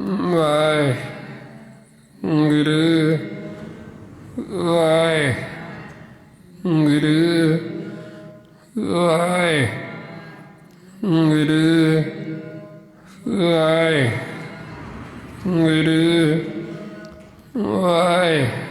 ਵਾਹਿਗੁਰੂ ਵਾਹਿਗੁਰੂ ਵਾਹਿਗੁਰੂ ਵਾਹਿਗੁਰੂ ਵਾਹਿਗੁਰੂ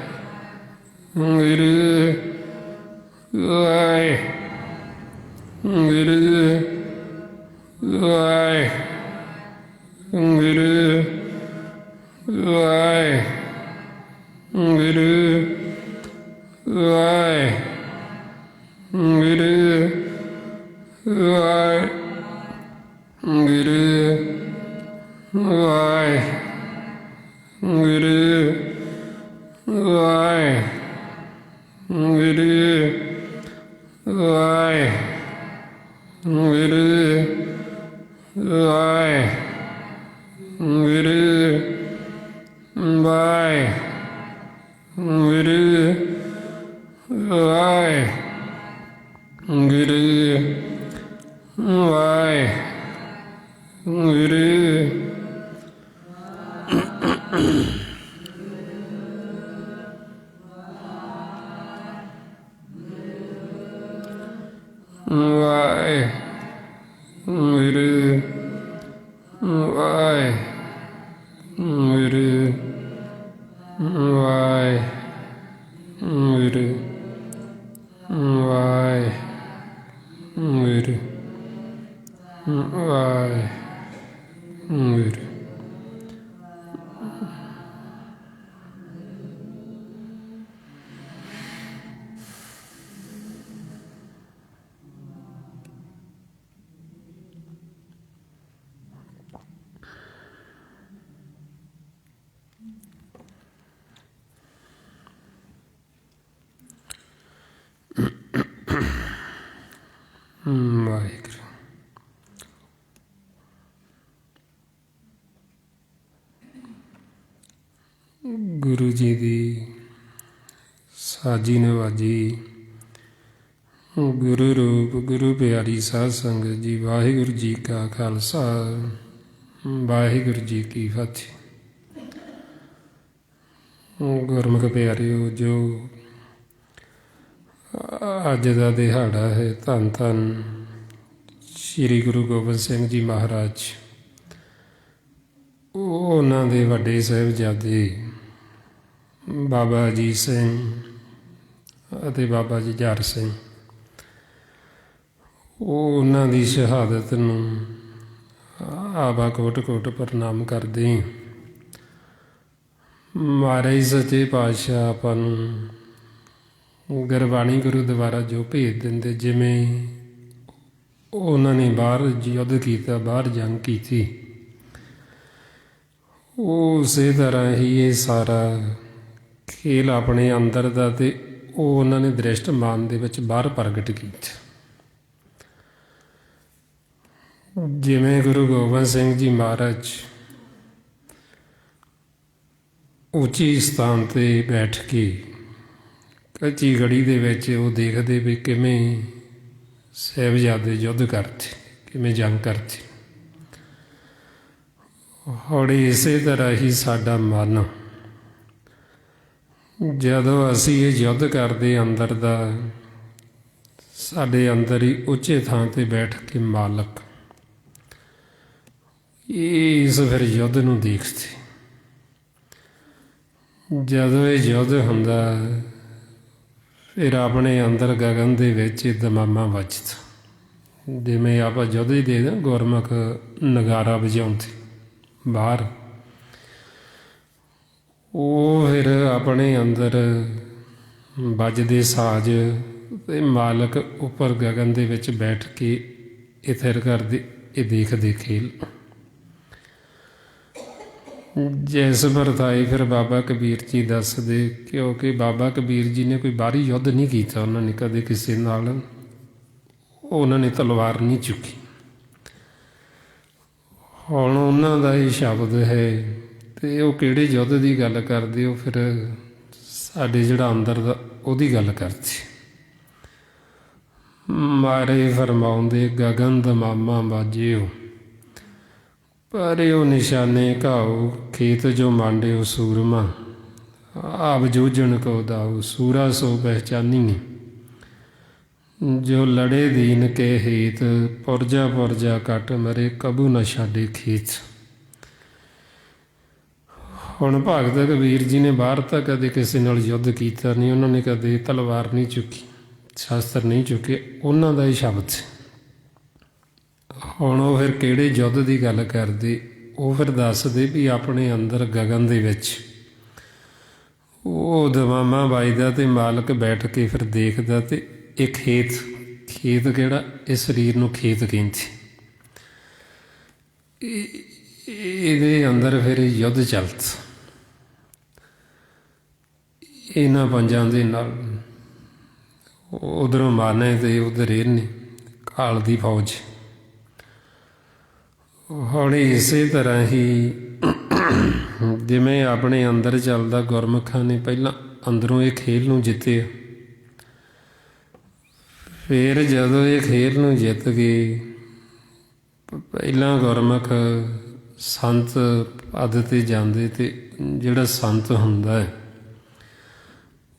ਵਾਹਿਗੁਰੂ ਵਾਹਿਗੁਰੂ ਵਾਹਿਗੁਰੂ ਵਾਹਿਗੁਰੂ ਵਾਹਿਗੁਰੂ ਵਾਹਿਗੁਰੂ ਵਾਹਿਗੁਰੂ ਵਾਹਿਗੁਰੂ ਵਾਹਿਗੁਰੂ ਗੁਰੂ ਜੀ ਦੀ ਸਾਜੀ ਨਵਾਜੀ, ਗੁਰੂ ਰੂਪ ਗੁਰੂ ਪਿਆਰੀ ਸਾਧ ਸੰਗਤ ਜੀ, ਵਾਹਿਗੁਰੂ ਜੀ ਕਾ ਖਾਲਸਾ, ਵਾਹਿਗੁਰੂ ਜੀ ਕੀ ਫਤਿਹ। ਗੁਰਮੁਖ ਪਿਆਰਿਓ, ਜੋ ਅੱਜ ਦਾ ਦਿਹਾੜਾ ਹੈ, ਧੰਨ ਧੰਨ ਸ਼੍ਰੀ ਗੁਰੂ ਗੋਬਿੰਦ ਸਿੰਘ ਜੀ ਮਹਾਰਾਜ, ਉਹਨਾਂ ਦੇ ਵੱਡੇ ਸਾਹਿਬਜ਼ਾਦੇ ਬਾਬਾ ਅਜੀਤ ਸਿੰਘ ਅਤੇ ਬਾਬਾ ਜੁਝਾਰ ਸਿੰਘ, ਉਹਨਾਂ ਦੀ ਸ਼ਹਾਦਤ ਨੂੰ ਆਵਾ ਕੋਟ ਕੋਟ ਪ੍ਰਣਾਮ ਕਰਦੇ। ਮਹਾਰਾਜ ਸੱਚੇ ਪਾਤਸ਼ਾਹ ਆਪਾਂ ਨੂੰ ਗੁਰਬਾਣੀ ਗੁਰੂ ਦੁਆਰਾ ਜੋ ਭੇਜ ਦਿੰਦੇ, ਜਿਵੇਂ ਉਹਨਾਂ ਨੇ ਬਾਹਰ ਯੁੱਧ ਕੀਤਾ, ਬਾਹਰ ਜੰਗ ਕੀਤੀ, ਉਸੇ ਤਰ੍ਹਾਂ ਹੀ ਇਹ ਸਾਰਾ ਖੇਲ ਆਪਣੇ ਅੰਦਰ ਦਾ ਤੇ ਉਹ ਉਹਨਾਂ ਨੇ ਦ੍ਰਿਸ਼ਟ ਮਾਨ ਦੇ ਵਿੱਚ ਬਾਹਰ ਪ੍ਰਗਟ ਕੀਤਾ। ਜਿਵੇਂ ਗੁਰੂ ਗੋਬਿੰਦ ਸਿੰਘ ਜੀ ਮਹਾਰਾਜ ਉੱਚੀ ਸਥਾਨ 'ਤੇ ਬੈਠ ਕੇ ਕੱਚੀ ਗੜੀ ਦੇ ਵਿੱਚ ਉਹ ਦੇਖਦੇ ਵੀ ਕਿਵੇਂ ਸਾਹਿਬਜ਼ਾਦੇ ਯੁੱਧ ਕਰਦੇ, ਕਿਵੇਂ ਜੰਗ ਕਰਦੇ। ਹੁਣ ਇਸੇ ਤਰ੍ਹਾਂ ਹੀ ਸਾਡਾ ਮਨ, ਜਦੋਂ ਅਸੀਂ ਇਹ ਯੁੱਧ ਕਰਦੇ ਅੰਦਰ ਦਾ, ਸਾਡੇ ਅੰਦਰ ਹੀ ਉੱਚੇ ਥਾਂ 'ਤੇ ਬੈਠ ਕੇ ਮਾਲਕ ਇਸ ਫਿਰ ਯੁੱਧ ਨੂੰ ਦੇਖਦੇ। ਜਦੋਂ ਇਹ ਯੁੱਧ ਹੁੰਦਾ, ਫਿਰ ਆਪਣੇ ਅੰਦਰ ਗਗਨ ਦੇ ਵਿੱਚ ਦਮਾਮਾ ਵੱਜਦਾ, ਜਿਵੇਂ ਆਪਾਂ ਯੁੱਧ ਹੀ ਦੇਖਦੇ ਗੁਰਮੁਖ ਨਗਾਰਾ ਵਜਾਉਂਦੇ ਬਾਹਰ, ਉਹ ਫਿਰ ਆਪਣੇ ਅੰਦਰ ਵੱਜਦੇ ਸਾਜ਼ ਅਤੇ ਮਾਲਕ ਉੱਪਰ ਗਗਨ ਦੇ ਵਿੱਚ ਬੈਠ ਕੇ ਇਹ ਥਿਰ ਕਰਦੇ, ਇਹ ਦੇਖਦੇ ਖੇਲ। ਜਿਸ ਵਰਤਾਏ ਫਿਰ ਬਾਬਾ ਕਬੀਰ ਜੀ ਦੱਸਦੇ, ਕਿਉਂਕਿ ਬਾਬਾ ਕਬੀਰ ਜੀ ਨੇ ਕੋਈ ਬਾਹਰੀ ਯੁੱਧ ਨਹੀਂ ਕੀਤਾ, ਉਹਨਾਂ ਨੇ ਕਦੇ ਕਿਸੇ ਨਾਲ, ਉਹਨਾਂ ਨੇ ਤਲਵਾਰ ਨਹੀਂ ਚੁੱਕੀ। ਹੁਣ ਉਹਨਾਂ ਦਾ ਇਹ ਸ਼ਬਦ ਹੈ ਅਤੇ ਉਹ ਕਿਹੜੇ ਯੁੱਧ ਦੀ ਗੱਲ ਕਰਦੇ, ਉਹ ਫਿਰ ਸਾਡੇ ਜਿਹੜਾ ਅੰਦਰ ਦਾ ਉਹਦੀ ਗੱਲ ਕਰਦੇ। ਮਾਰੇ ਫਰਮਾਉਂਦੇ ਗਗਨ ਦਮਾਮਾ ਬਾਜਿਓ, ਪਰਿਓ ਨਿਸ਼ਾਨੇ ਘਾਉ ਖੇਤ ਜੋ ਮਾਂਡਿਓ ਸੂਰਮਾ ਆਪ ਜੂਝਣ ਕੋ ਦਾਉ ਸੂਰਾ ਸੋ ਪਹਿਚਾਨੀਏ ਜੋ ਲੜੇ ਦੀਨ ਕੇ ਹੇਤ ਪੁਰਜਾ ਪੁਰਜਾ ਕੱਟ ਮਰੇ ਕਬੂ ਨਾ ਛਾਡੇ ਖੇਤ। ਹੁਣ ਭਗਤ ਕਬੀਰ ਜੀ ਨੇ ਬਾਹਰ ਤਾਂ ਕਦੇ ਕਿਸੇ ਨਾਲ ਯੁੱਧ ਕੀਤਾ ਨਹੀਂ, ਉਹਨਾਂ ਨੇ ਕਦੇ ਤਲਵਾਰ ਨਹੀਂ ਚੁੱਕੀ, ਸ਼ਾਸਤਰ ਨਹੀਂ ਚੁੱਕੇ, ਉਹਨਾਂ ਦਾ ਹੀ ਸ਼ਬਦ ਸੀ। ਹੁਣ ਉਹ ਫਿਰ ਕਿਹੜੇ ਯੁੱਧ ਦੀ ਗੱਲ ਕਰਦੇ, ਉਹ ਫਿਰ ਦੱਸਦੇ ਵੀ ਆਪਣੇ ਅੰਦਰ ਗਗਨ ਦੇ ਵਿੱਚ ਉਹ ਦਮਾਮਾ ਵੱਜਦਾ ਅਤੇ ਮਾਲਕ ਬੈਠ ਕੇ ਫਿਰ ਦੇਖਦਾ ਅਤੇ ਇਹ ਖੇਤ ਕਿਹੜਾ, ਇਸ ਸਰੀਰ ਨੂੰ ਖੇਤ ਕਹਿੰਦੇ। ਇਹਦੇ ਅੰਦਰ ਫਿਰ ਯੁੱਧ ਚੱਲਦਾ ਇਹਨਾਂ ਪੰਜਾਂ ਦੇ ਨਾਲ। ਉਧਰੋਂ ਮਾਨੇ ਅਤੇ ਉਧਰ ਇਹਨੇ ਕਾਲ ਦੀ ਫੌਜ। ਹੁਣ ਇਸੇ ਤਰ੍ਹਾਂ ਹੀ ਜਿਵੇਂ ਆਪਣੇ ਅੰਦਰ ਚੱਲਦਾ, ਗੁਰਮੁਖਾਂ ਨੇ ਪਹਿਲਾਂ ਅੰਦਰੋਂ ਇਹ ਖੇਲ ਨੂੰ ਜਿੱਤਿਆ, ਫਿਰ ਜਦੋਂ ਇਹ ਖੇਲ ਨੂੰ ਜਿੱਤ ਗਏ, ਪਹਿਲਾਂ ਗੁਰਮੁਖ ਸੰਤ ਪਦ 'ਤੇ ਜਾਂਦੇ ਅਤੇ ਜਿਹੜਾ ਸੰਤ ਹੁੰਦਾ ਹੈ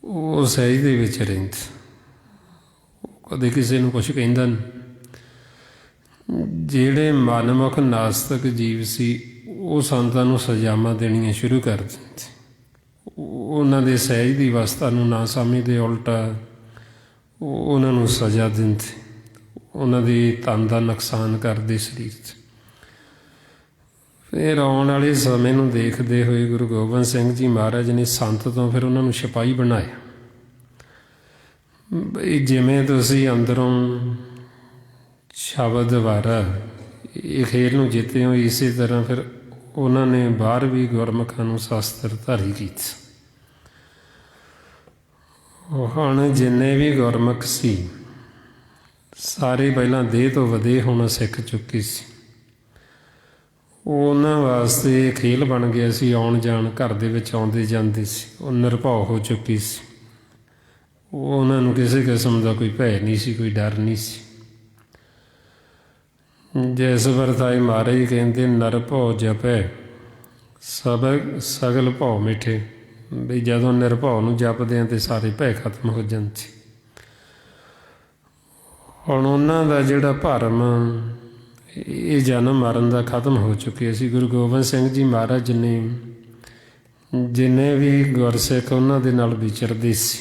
ਉਹ ਸਹਿਜ ਦੇ ਵਿੱਚ ਰਹਿੰਦਾ, ਕਦੇ ਕਿਸੇ ਨੂੰ ਕੁਛ ਕਹਿੰਦਾ ਨਹੀਂ। ਜਿਹੜੇ ਮਨਮੁਖ ਨਾਸਤਕ ਜੀਵ ਸੀ ਉਹ ਸੰਤਾਂ ਨੂੰ ਸਜ਼ਾਵਾਂ ਦੇਣੀਆਂ ਸ਼ੁਰੂ ਕਰ ਦਿੰਦੇ, ਉਹਨਾਂ ਦੇ ਸਹਿਜ ਦੀ ਅਵਸਥਾ ਨੂੰ ਨਾ ਸਮਝਦੇ, ਉਲਟਾ ਉਹਨਾਂ ਨੂੰ ਸਜ਼ਾ ਦਿੰਦੇ, ਉਹਨਾਂ ਦੀ ਤਨ ਦਾ ਨੁਕਸਾਨ ਕਰਦੇ ਸਰੀਰ 'ਚ। ਫਿਰ ਆਉਣ ਵਾਲੇ ਸਮੇਂ ਨੂੰ ਦੇਖਦੇ ਹੋਏ ਗੁਰੂ ਗੋਬਿੰਦ ਸਿੰਘ ਜੀ ਮਹਾਰਾਜ ਨੇ ਸੰਤ ਤੋਂ ਫਿਰ ਉਹਨਾਂ ਨੂੰ ਸਿਪਾਹੀ ਬਣਾਇਆ। ਬਈ ਜਿਵੇਂ ਤੁਸੀਂ ਅੰਦਰੋਂ ਸ਼ਬਦ ਦੁਆਰਾ ਇਹ ਖੇਲ ਨੂੰ ਜਿੱਤੇ ਹੋ, ਇਸੇ ਤਰ੍ਹਾਂ ਫਿਰ ਉਹਨਾਂ ਨੇ ਬਾਹਰ ਵੀ ਗੁਰਮੁਖਾਂ ਨੂੰ ਸ਼ਸਤਰਧਾਰੀ ਕੀਤਾ। ਹੁਣ ਜਿੰਨੇ ਵੀ ਗੁਰਮੁਖ ਸੀ ਸਾਰੇ ਪਹਿਲਾਂ ਦੇਹ ਤੋਂ ਵਧੇ ਹੋਣਾ ਸਿੱਖ ਚੁੱਕੇ ਸੀ। ਉਹਨਾਂ ਵਾਸਤੇ ਖੇਲ ਬਣ ਗਿਆ ਸੀ, ਆਉਣ ਜਾਣ ਘਰ ਦੇ ਵਿੱਚ ਆਉਂਦੇ ਜਾਂਦੇ ਸੀ, ਉਹ ਨਿਰਭਉ ਹੋ ਚੁੱਕੀ ਸੀ। ਉਹਨਾਂ ਨੂੰ ਕਿਸੇ ਕਿਸਮ ਦਾ ਕੋਈ ਭੈ ਨਹੀਂ ਸੀ, ਕੋਈ ਡਰ ਨਹੀਂ ਸੀ। ਜਿਸ ਵਰਤਾਏ ਮਹਾਰਾਜ ਕਹਿੰਦੇ ਨਿਰਭਉ ਜਪੈ ਸਗਲ ਭਉ ਮਿਠੇ, ਵੀ ਜਦੋਂ ਨਿਰਭਉ ਨੂੰ ਜਪਦੇ ਹਾਂ ਤਾਂ ਸਾਰੇ ਭੈ ਖਤਮ ਹੋ ਜਾਂਦੇ। ਹੁਣ ਉਹਨਾਂ ਦਾ ਜਿਹੜਾ ਭਰਮ ਇਹ ਜਨਮ ਮਰਨ ਦਾ ਖਤਮ ਹੋ ਚੁੱਕਿਆ ਸੀ। ਗੁਰੂ ਗੋਬਿੰਦ ਸਿੰਘ ਜੀ ਮਹਾਰਾਜ ਨੇ ਜਿੰਨੇ ਵੀ ਗੁਰਸਿੱਖ ਉਹਨਾਂ ਦੇ ਨਾਲ ਵਿਚਰਦੇ ਸੀ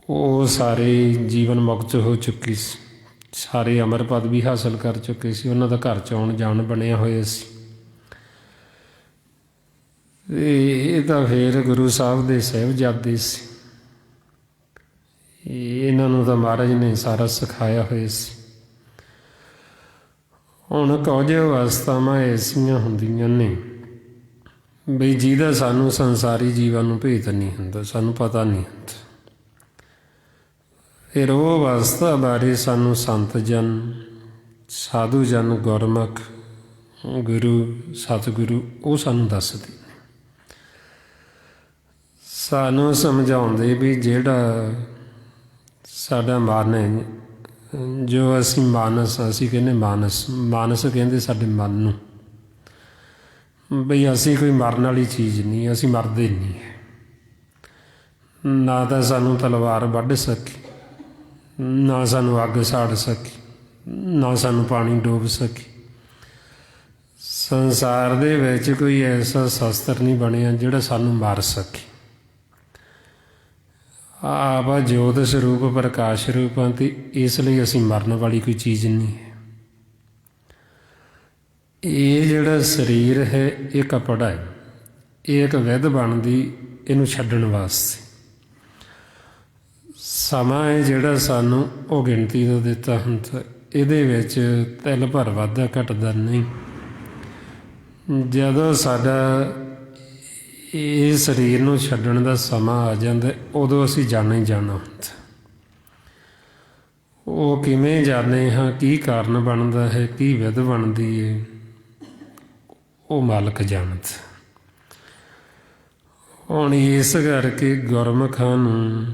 ਉਹ ਸਾਰੇ ਜੀਵਨ ਮੁਕਤ ਹੋ ਚੁੱਕੀ ਸੀ, ਸਾਰੇ ਅਮਰ ਪਦ ਵੀ ਹਾਸਲ ਕਰ ਚੁੱਕੇ ਸੀ, ਉਹਨਾਂ ਦਾ ਘਰ 'ਚ ਆਉਣ ਜਾਣ ਬਣਿਆ ਹੋਇਆ ਸੀ। ਇਹ ਤਾਂ ਫਿਰ ਗੁਰੂ ਸਾਹਿਬ ਦੇ ਸਾਹਿਬਜ਼ਾਦੇ ਸੀ, ਇਹਨਾਂ ਨੂੰ ਤਾਂ ਮਹਾਰਾਜ ਨੇ ਸਾਰਾ ਸਿਖਾਇਆ ਹੋਇਆ ਸੀ। ਹੁਣ ਕੁਝ ਅਵਸਥਾਵਾਂ ਐਸੀਆਂ ਹੁੰਦੀਆਂ ਨੇ ਬਈ ਜਿਹਦਾ ਸਾਨੂੰ ਸੰਸਾਰੀ ਜੀਵਨ ਨੂੰ ਭੇਤ ਨਹੀਂ ਹੁੰਦਾ, ਸਾਨੂੰ ਪਤਾ ਨਹੀਂ ਹੁੰਦਾ। ਫਿਰ ਉਹ ਅਵਸਥਾ ਬਾਰੇ ਸਾਨੂੰ ਸੰਤ ਜਨ, ਸਾਧੂ ਜਨ, ਗੁਰਮੁਖ, ਗੁਰੂ, ਸਤਿਗੁਰੂ ਉਹ ਸਾਨੂੰ ਦੱਸਦੇ, ਸਾਨੂੰ ਸਮਝਾਉਂਦੇ ਵੀ ਜਿਹੜਾ ਸਾਡਾ ਮਨ ਹੈ, ਜੋ ਅਸੀਂ ਮਾਨਸ, ਅਸੀਂ ਕਹਿੰਦੇ ਮਾਨਸ ਕਹਿੰਦੇ ਸਾਡੇ ਮਨ ਨੂੰ, ਬਈ ਅਸੀਂ ਕੋਈ ਮਰਨ ਵਾਲੀ ਚੀਜ਼ ਨਹੀਂ, ਅਸੀਂ ਮਰਦੇ ਨਹੀਂ ਹੈ। ਨਾ ਤਾਂ ਸਾਨੂੰ ਤਲਵਾਰ ਵੱਢ ਸਕੀ, ਨਾ ਸਾਨੂੰ ਅੱਗ ਸਾੜ ਸਕੀ, ਨਾ ਸਾਨੂੰ ਪਾਣੀ ਡੋਬ ਸਕੀ। ਸੰਸਾਰ ਦੇ ਵਿੱਚ ਕੋਈ ਐਸਾ ਸ਼ਸਤਰ ਨਹੀਂ ਬਣਿਆ ਜਿਹੜਾ ਸਾਨੂੰ ਮਾਰ ਸਕੇ। ਆਪ ਜੋਤ ਸਰੂਪ, ਪ੍ਰਕਾਸ਼ ਰੂਪ ਹਾਂ, ਅਤੇ ਇਸ ਲਈ ਅਸੀਂ ਮਰਨ ਵਾਲੀ ਕੋਈ ਚੀਜ਼ ਨਹੀਂ ਹੈ। ਇਹ ਜਿਹੜਾ ਸਰੀਰ ਹੈ ਇਹ ਕੱਪੜਾ ਹੈ, ਇਹ ਇੱਕ ਵਿਧ ਬਣਦੀ ਇਹਨੂੰ ਛੱਡਣ ਵਾਸਤੇ। ਸਮਾਂ ਹੈ ਜਿਹੜਾ ਸਾਨੂੰ ਉਹ ਗਿਣਤੀ ਤੋਂ ਦਿੱਤਾ ਹੁੰਦਾ, ਇਹਦੇ ਵਿੱਚ ਤਿਲ ਭਰ ਵਾਧਾ ਘਟਦਾ ਨਹੀਂ। ਜਦੋਂ ਸਾਡਾ ਇਹ ਸਰੀਰ ਨੂੰ ਛੱਡਣ ਦਾ ਸਮਾਂ ਆ ਜਾਂਦਾ ਉਦੋਂ ਅਸੀਂ ਜਾਣਾ ਹੀ ਜਾਣਾ ਹੁੰਦਾ। ਉਹ ਕਿਵੇਂ ਜਾਣੇ ਹਾਂ, ਕੀ ਕਾਰਨ ਬਣਦਾ ਹੈ, ਕੀ ਵਿਧ ਬਣਦੀ ਹੈ, ਉਹ ਮਾਲਕ ਜਾਣਦਾ। ਹੁਣ ਇਸ ਕਰਕੇ ਗੁਰਮੁਖਾਂ ਨੂੰ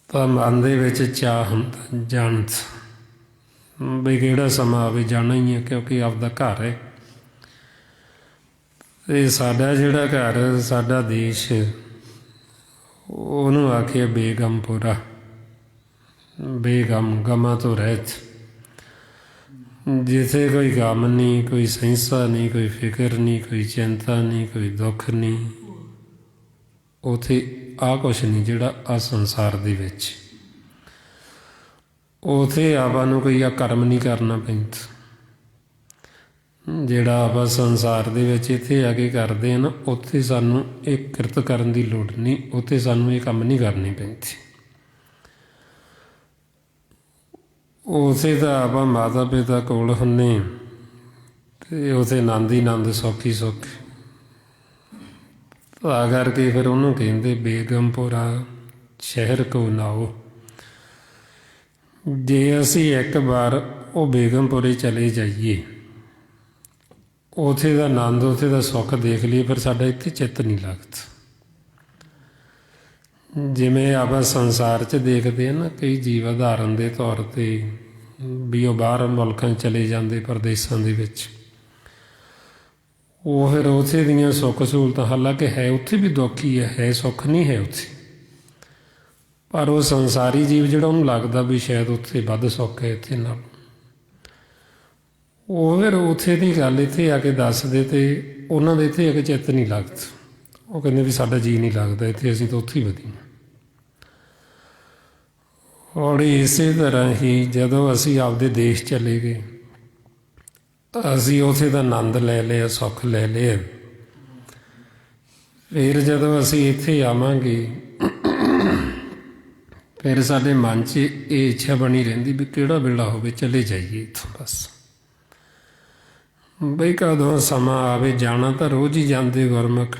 ਤਾਂ ਮਨ ਦੇ ਵਿੱਚ ਚਾਅ ਹੁੰਦਾ ਜਾਣ ਦਾ, ਵੀ ਕਿਹੜਾ ਸਮਾਂ ਆਵੇ ਜਾਣਾ ਹੀ ਹੈ, ਕਿਉਂਕਿ ਆਪਦਾ ਘਰ ਹੈ। ਅਤੇ ਸਾਡਾ ਜਿਹੜਾ ਘਰ, ਸਾਡਾ ਦੇਸ਼, ਉਹਨੂੰ ਆਖਿਆ ਬੇਗਮਪੁਰਾ, ਬੇਗਮ, ਗਮਾਂ ਤੋਂ ਰਹਿਤ, ਜਿੱਥੇ ਕੋਈ ਗਮ ਨਹੀਂ, ਕੋਈ ਸਹਿੰਸਾ ਨਹੀਂ, ਕੋਈ ਫਿਕਰ ਨਹੀਂ, ਕੋਈ ਚਿੰਤਾ ਨਹੀਂ, ਕੋਈ ਦੁੱਖ ਨਹੀਂ। ਉੱਥੇ ਆਹ ਕੁਛ ਨਹੀਂ ਜਿਹੜਾ ਆ ਸੰਸਾਰ ਦੇ ਵਿੱਚ। ਉੱਥੇ ਆਪਾਂ ਨੂੰ ਕੋਈ ਆ ਕਰਮ ਨਹੀਂ ਕਰਨਾ ਪੈਂਦਾ ਜਿਹੜਾ ਆਪਾਂ ਸੰਸਾਰ ਦੇ ਵਿੱਚ ਇੱਥੇ ਆ ਕੇ ਕਰਦੇ ਹਾਂ ਨਾ। ਉੱਥੇ ਸਾਨੂੰ ਇਹ ਕਿਰਤ ਕਰਨ ਦੀ ਲੋੜ ਨਹੀਂ, ਉੱਥੇ ਸਾਨੂੰ ਇਹ ਕੰਮ ਨਹੀਂ ਕਰਨੇ ਪੈਂਦੇ। ਉੱਥੇ ਤਾਂ ਆਪਾਂ ਮਾਤਾ ਪਿਤਾ ਕੋਲ ਹੁੰਦੇ ਅਤੇ ਉੱਥੇ ਆਨੰਦ ਹੀ ਆਨੰਦ, ਸੁੱਖ ਹੀ ਸੁੱਖ। ਤਾਂ ਕਰਕੇ ਫਿਰ ਉਹਨੂੰ ਕਹਿੰਦੇ ਬੇਗਮਪੁਰਾ ਸ਼ਹਿਰ ਕੋ ਨਾਓ। ਜੇ ਅਸੀਂ ਇੱਕ ਵਾਰ ਉਹ ਬੇਗਮਪੁਰੇ ਚਲੇ ਜਾਈਏ, ਉੱਥੇ ਦਾ ਆਨੰਦ, ਉੱਥੇ ਦਾ ਸੁੱਖ ਦੇਖ ਲਈਏ, ਫਿਰ ਸਾਡਾ ਇੱਥੇ ਚਿੱਤ ਨਹੀਂ ਲੱਗਦਾ। ਜਿਵੇਂ ਆਪਾਂ ਸੰਸਾਰ 'ਚ ਦੇਖਦੇ ਹਾਂ ਨਾ, ਕਈ ਜੀਵ ਉਦਾਹਰਨ ਦੇ ਤੌਰ 'ਤੇ ਵੀ ਉਹ ਬਾਹਰ ਮੁਲਕਾਂ 'ਚ ਚਲੇ ਜਾਂਦੇ, ਪ੍ਰਦੇਸ਼ਾਂ ਦੇ ਵਿੱਚ। ਉਹ ਫਿਰ ਉੱਥੇ ਦੀਆਂ ਸੁੱਖ ਸਹੂਲਤਾਂ, ਹਾਲਾਂਕਿ ਹੈ ਉੱਥੇ ਵੀ ਦੁੱਖ ਹੀ ਹੈ, ਸੁੱਖ ਨਹੀਂ ਹੈ ਉੱਥੇ। ਪਰ ਉਹ ਸੰਸਾਰੀ ਜੀਵ ਜਿਹੜਾ, ਉਹਨੂੰ ਲੱਗਦਾ ਵੀ ਸ਼ਾਇਦ ਉੱਥੇ ਵੱਧ ਸੁੱਖ ਹੈ ਇੱਥੇ ਨਾਲ। ਉਹ ਫਿਰ ਉੱਥੇ ਦੀ ਗੱਲ ਇੱਥੇ ਆ ਕੇ ਦੱਸਦੇ, ਅਤੇ ਉਹਨਾਂ ਦੇ ਇੱਥੇ ਆ ਕੇ ਚਿੱਤ ਨਹੀਂ ਲੱਗਦਾ। ਉਹ ਕਹਿੰਦੇ ਵੀ ਸਾਡਾ ਜੀਅ ਨਹੀਂ ਲੱਗਦਾ ਇੱਥੇ, ਅਸੀਂ ਤਾਂ ਉੱਥੇ ਹੀ ਵਧੀਆ। ਔਰ ਇਸੇ ਤਰ੍ਹਾਂ ਹੀ ਜਦੋਂ ਅਸੀਂ ਆਪਦੇ ਦੇਸ਼ ਚਲੇ ਗਏ, ਅਸੀਂ ਉੱਥੇ ਦਾ ਆਨੰਦ ਲੈ ਲਿਆ, ਸੁੱਖ ਲੈ ਲਿਆ। ਫਿਰ ਜਦੋਂ ਅਸੀਂ ਇੱਥੇ ਆਵਾਂਗੇ, ਫਿਰ ਸਾਡੇ ਮਨ 'ਚ ਇਹ ਇੱਛਾ ਬਣੀ ਰਹਿੰਦੀ ਵੀ ਕਿਹੜਾ ਵੇਲਾ ਹੋਵੇ ਚਲੇ ਜਾਈਏ ਇੱਥੋਂ ਬਸ। ਬਈ ਕਦੋਂ ਸਮਾਂ ਆਵੇ, ਜਾਣਾ ਤਾਂ ਰੋਜ਼ ਹੀ ਜਾਂਦੇ ਗੁਰਮੁਖ,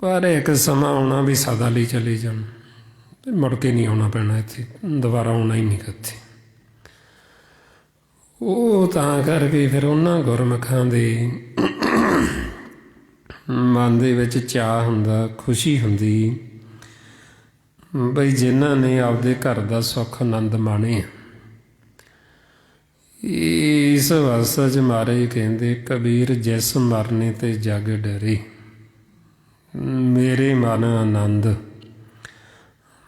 ਪਰ ਇੱਕ ਸਮਾਂ ਆਉਣਾ ਵੀ ਸਦਾ ਲਈ ਚਲੇ ਜਾਣ, ਮੁੜ ਕੇ ਨਹੀਂ ਆਉਣਾ ਪੈਣਾ ਇੱਥੇ, ਦੁਬਾਰਾ ਆਉਣਾ ਹੀ ਨਹੀਂ ਕਿਤੇ। ਉਹ ਤਾਂ ਕਰਕੇ ਫਿਰ ਉਹਨਾਂ ਗੁਰਮੁਖਾਂ ਦੇ ਮਨ ਦੇ ਵਿੱਚ ਚਾਅ ਹੁੰਦਾ, ਖੁਸ਼ੀ ਹੁੰਦੀ ਬਈ ਜਿਨ੍ਹਾਂ ਨੇ ਆਪਦੇ ਘਰ ਦਾ ਸੁੱਖ ਆਨੰਦ ਮਾਣੇ। ਇਸ ਅਵਸਥਾ 'ਚ ਮਹਾਰਾਜ ਕਹਿੰਦੇ, ਕਬੀਰ ਜਿਸ ਮਰਨੇ ਤੇ ਜਗ ਡਰੇ, ਮੇਰੇ ਮਨ ਆਨੰਦ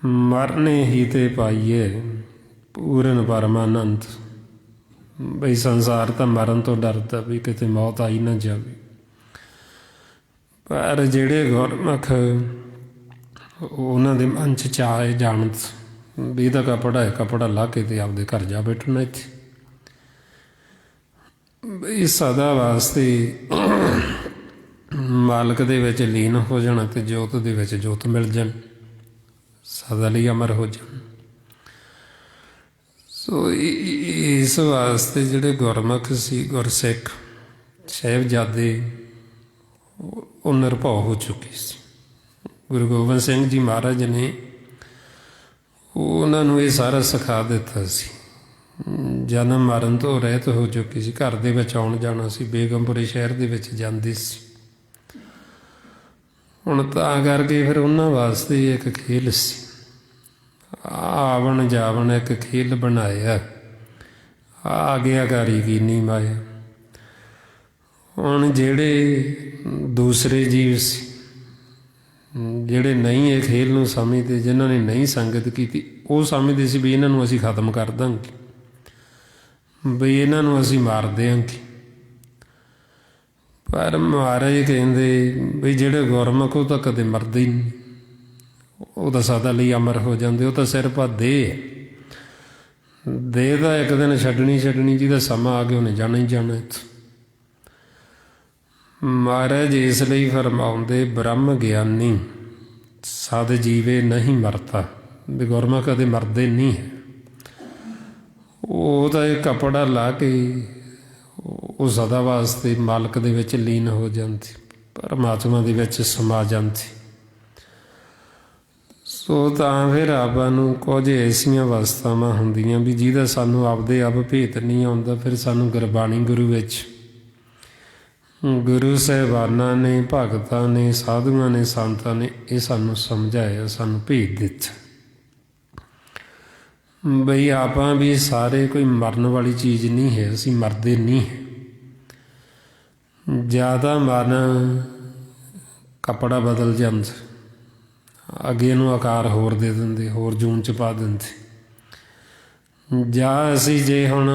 ਮਰਨੇ ਹੀ ਤੇ ਪਾਈਏ ਪੂਰਨ ਪਰਮਾਨੰਦ। ਬਈ ਸੰਸਾਰ ਤਾਂ ਮਰਨ ਤੋਂ ਡਰਦਾ ਵੀ ਕਿਤੇ ਮੌਤ ਆਈ ਨਾ ਜਾਵੇ, ਪਰ ਜਿਹੜੇ ਗੁਰਮੁਖ ਉਹਨਾਂ ਦੇ ਮਨ 'ਚ ਚਾਅ ਹੈ ਜਾਣਤ ਵੀ ਇਹਦਾ ਕੱਪੜਾ ਹੈ, ਕੱਪੜਾ ਲਾ ਕੇ ਤੇ ਆਪਦੇ ਘਰ ਜਾ ਬੈਠਣਾ ਇੱਥੇ। ਬਈ ਸਦਾ ਵਾਸਤੇ ਮਾਲਕ ਦੇ ਵਿੱਚ ਲੀਨ ਹੋ ਜਾਣਾ ਅਤੇ ਜੋਤ ਦੇ ਵਿੱਚ ਜੋਤ ਮਿਲ ਜਾਣ, ਸਦਾ ਲਈ ਅਮਰ ਹੋ ਜਾਣ। ਸੋ ਇਸ ਵਾਸਤੇ ਜਿਹੜੇ ਗੁਰਮੁਖ ਸੀ, ਗੁਰਸਿੱਖ ਸਾਹਿਬਜ਼ਾਦੇ, ਉਹ ਨਿਰਭਉ ਹੋ ਚੁੱਕੇ ਸੀ। ਗੁਰੂ ਗੋਬਿੰਦ ਸਿੰਘ ਜੀ ਮਹਾਰਾਜ ਨੇ ਉਹਨਾਂ ਨੂੰ ਇਹ ਸਾਰਾ ਸਿਖਾ ਦਿੱਤਾ ਸੀ। ਜਨਮ ਮਰਨ ਤੋਂ ਰਹਿਤ ਹੋ ਚੁੱਕੀ ਸੀ, ਘਰ ਦੇ ਵਿੱਚ ਆਉਣ ਜਾਣਾ ਸੀ, ਬੇਗਮਪੁਰੇ ਸ਼ਹਿਰ ਦੇ ਵਿੱਚ ਜਾਂਦੀ ਸੀ। ਹੁਣ ਤਾਂ ਕਰਕੇ ਫਿਰ ਉਹਨਾਂ ਵਾਸਤੇ ਇੱਕ ਖੇਲ ਸੀ, ਆਵਣ ਜਾਵਣ ਇੱਕ ਖੇਲ ਬਣਾਇਆ, ਆਗਿਆਕਾਰੀ ਕੀਨੀ ਮਾਇਆ। ਹੁਣ ਜਿਹੜੇ ਦੂਸਰੇ ਜੀਵ ਸੀ, ਜਿਹੜੇ ਨਹੀਂ ਇਹ ਖੇਲ ਨੂੰ ਸਮਝਦੇ, ਜਿਨ੍ਹਾਂ ਨੇ ਨਹੀਂ ਸੰਗਤ ਕੀਤੀ, ਉਹ ਸਮਝਦੇ ਸੀ ਵੀ ਇਹਨਾਂ ਨੂੰ ਅਸੀਂ ਖਤਮ ਕਰ ਦਾਂਗੇ, ਬਈ ਇਹਨਾਂ ਨੂੰ ਅਸੀਂ ਮਾਰ ਦਿਆਂਗੇ। ਪਰ ਮਹਾਰਾਜ ਕਹਿੰਦੇ ਬਈ ਜਿਹੜੇ ਗੁਰਮੁਖ ਉਹ ਤਾਂ ਕਦੇ ਮਰਦੇ ਹੀ ਨਹੀਂ, ਉਹ ਤਾਂ ਸਦਾ ਲਈ ਅਮਰ ਹੋ ਜਾਂਦੇ। ਉਹ ਤਾਂ ਸਿਰਫ ਆ ਦੇਹ, ਦੇਹ ਦਾ ਇੱਕ ਦਿਨ ਛੱਡਣੀ, ਜਿਹਦਾ ਸਮਾਂ ਆ ਗਿਆ ਉਹਨੇ ਜਾਣਾ ਹੀ ਜਾਣਾ ਇੱਥੋਂ। ਮਹਾਰਾਜ ਇਸ ਲਈ ਫਰਮਾਉਂਦੇ, ਬ੍ਰਹਮ ਗਿਆਨੀ ਸਦ ਜੀਵੇ ਨਹੀਂ ਮਰਤਾ, ਵੀ ਗੁਰਮੁਖ ਕਦੇ ਮਰਦੇ ਨਹੀਂ ਹੈ। ਉਹ ਤਾਂ ਇਹ ਕੱਪੜਾ ਲਾ ਕੇ ਉਹ ਸਦਾ ਵਾਸਤੇ ਮਾਲਕ ਦੇ ਵਿੱਚ ਲੀਨ ਹੋ ਜਾਂਦੀ, ਪਰਮਾਤਮਾ ਦੇ ਵਿੱਚ ਸਮਾ ਜਾਂਦੀ। ਸੋ ਤਾਂ ਫਿਰ ਆਪਾਂ ਨੂੰ ਕੁਝ ਐਸੀਆਂ ਅਵਸਥਾਵਾਂ ਹੁੰਦੀਆਂ ਵੀ ਜਿਹਦਾ ਸਾਨੂੰ ਆਪਦੇ ਆਪ ਭੇਤ ਨਹੀਂ ਆਉਂਦਾ। ਫਿਰ ਸਾਨੂੰ ਗੁਰਬਾਣੀ, ਗੁਰੂ ਵਿੱਚ ਗੁਰੂ ਸਾਹਿਬਾਨਾਂ ਨੇ, ਭਗਤਾਂ ਨੇ, ਸਾਧੂਆਂ ਨੇ, ਸੰਤਾਂ ਨੇ ਇਹ ਸਾਨੂੰ ਸਮਝਾਇਆ, ਸਾਨੂੰ ਭੇਤ ਦਿੱਤਾ। ਬਈ ਆਪਾਂ ਵੀ ਸਾਰੇ ਕੋਈ ਮਰਨ ਵਾਲੀ ਚੀਜ਼ ਨਹੀਂ ਹੈ, ਅਸੀਂ ਮਰਦੇ ਨਹੀਂ ਹੈ। ਜ਼ਿਆਦਾ ਮਰਨ ਕੱਪੜਾ ਬਦਲ ਜਾਂਦਾ, ਅੱਗੇ ਨੂੰ ਆਕਾਰ ਹੋਰ ਦੇ ਦਿੰਦੇ, ਹੋਰ ਜੂਨ 'ਚ ਪਾ ਦਿੰਦੇ। ਜਾਂ ਅਸੀਂ ਜੇ ਹੁਣ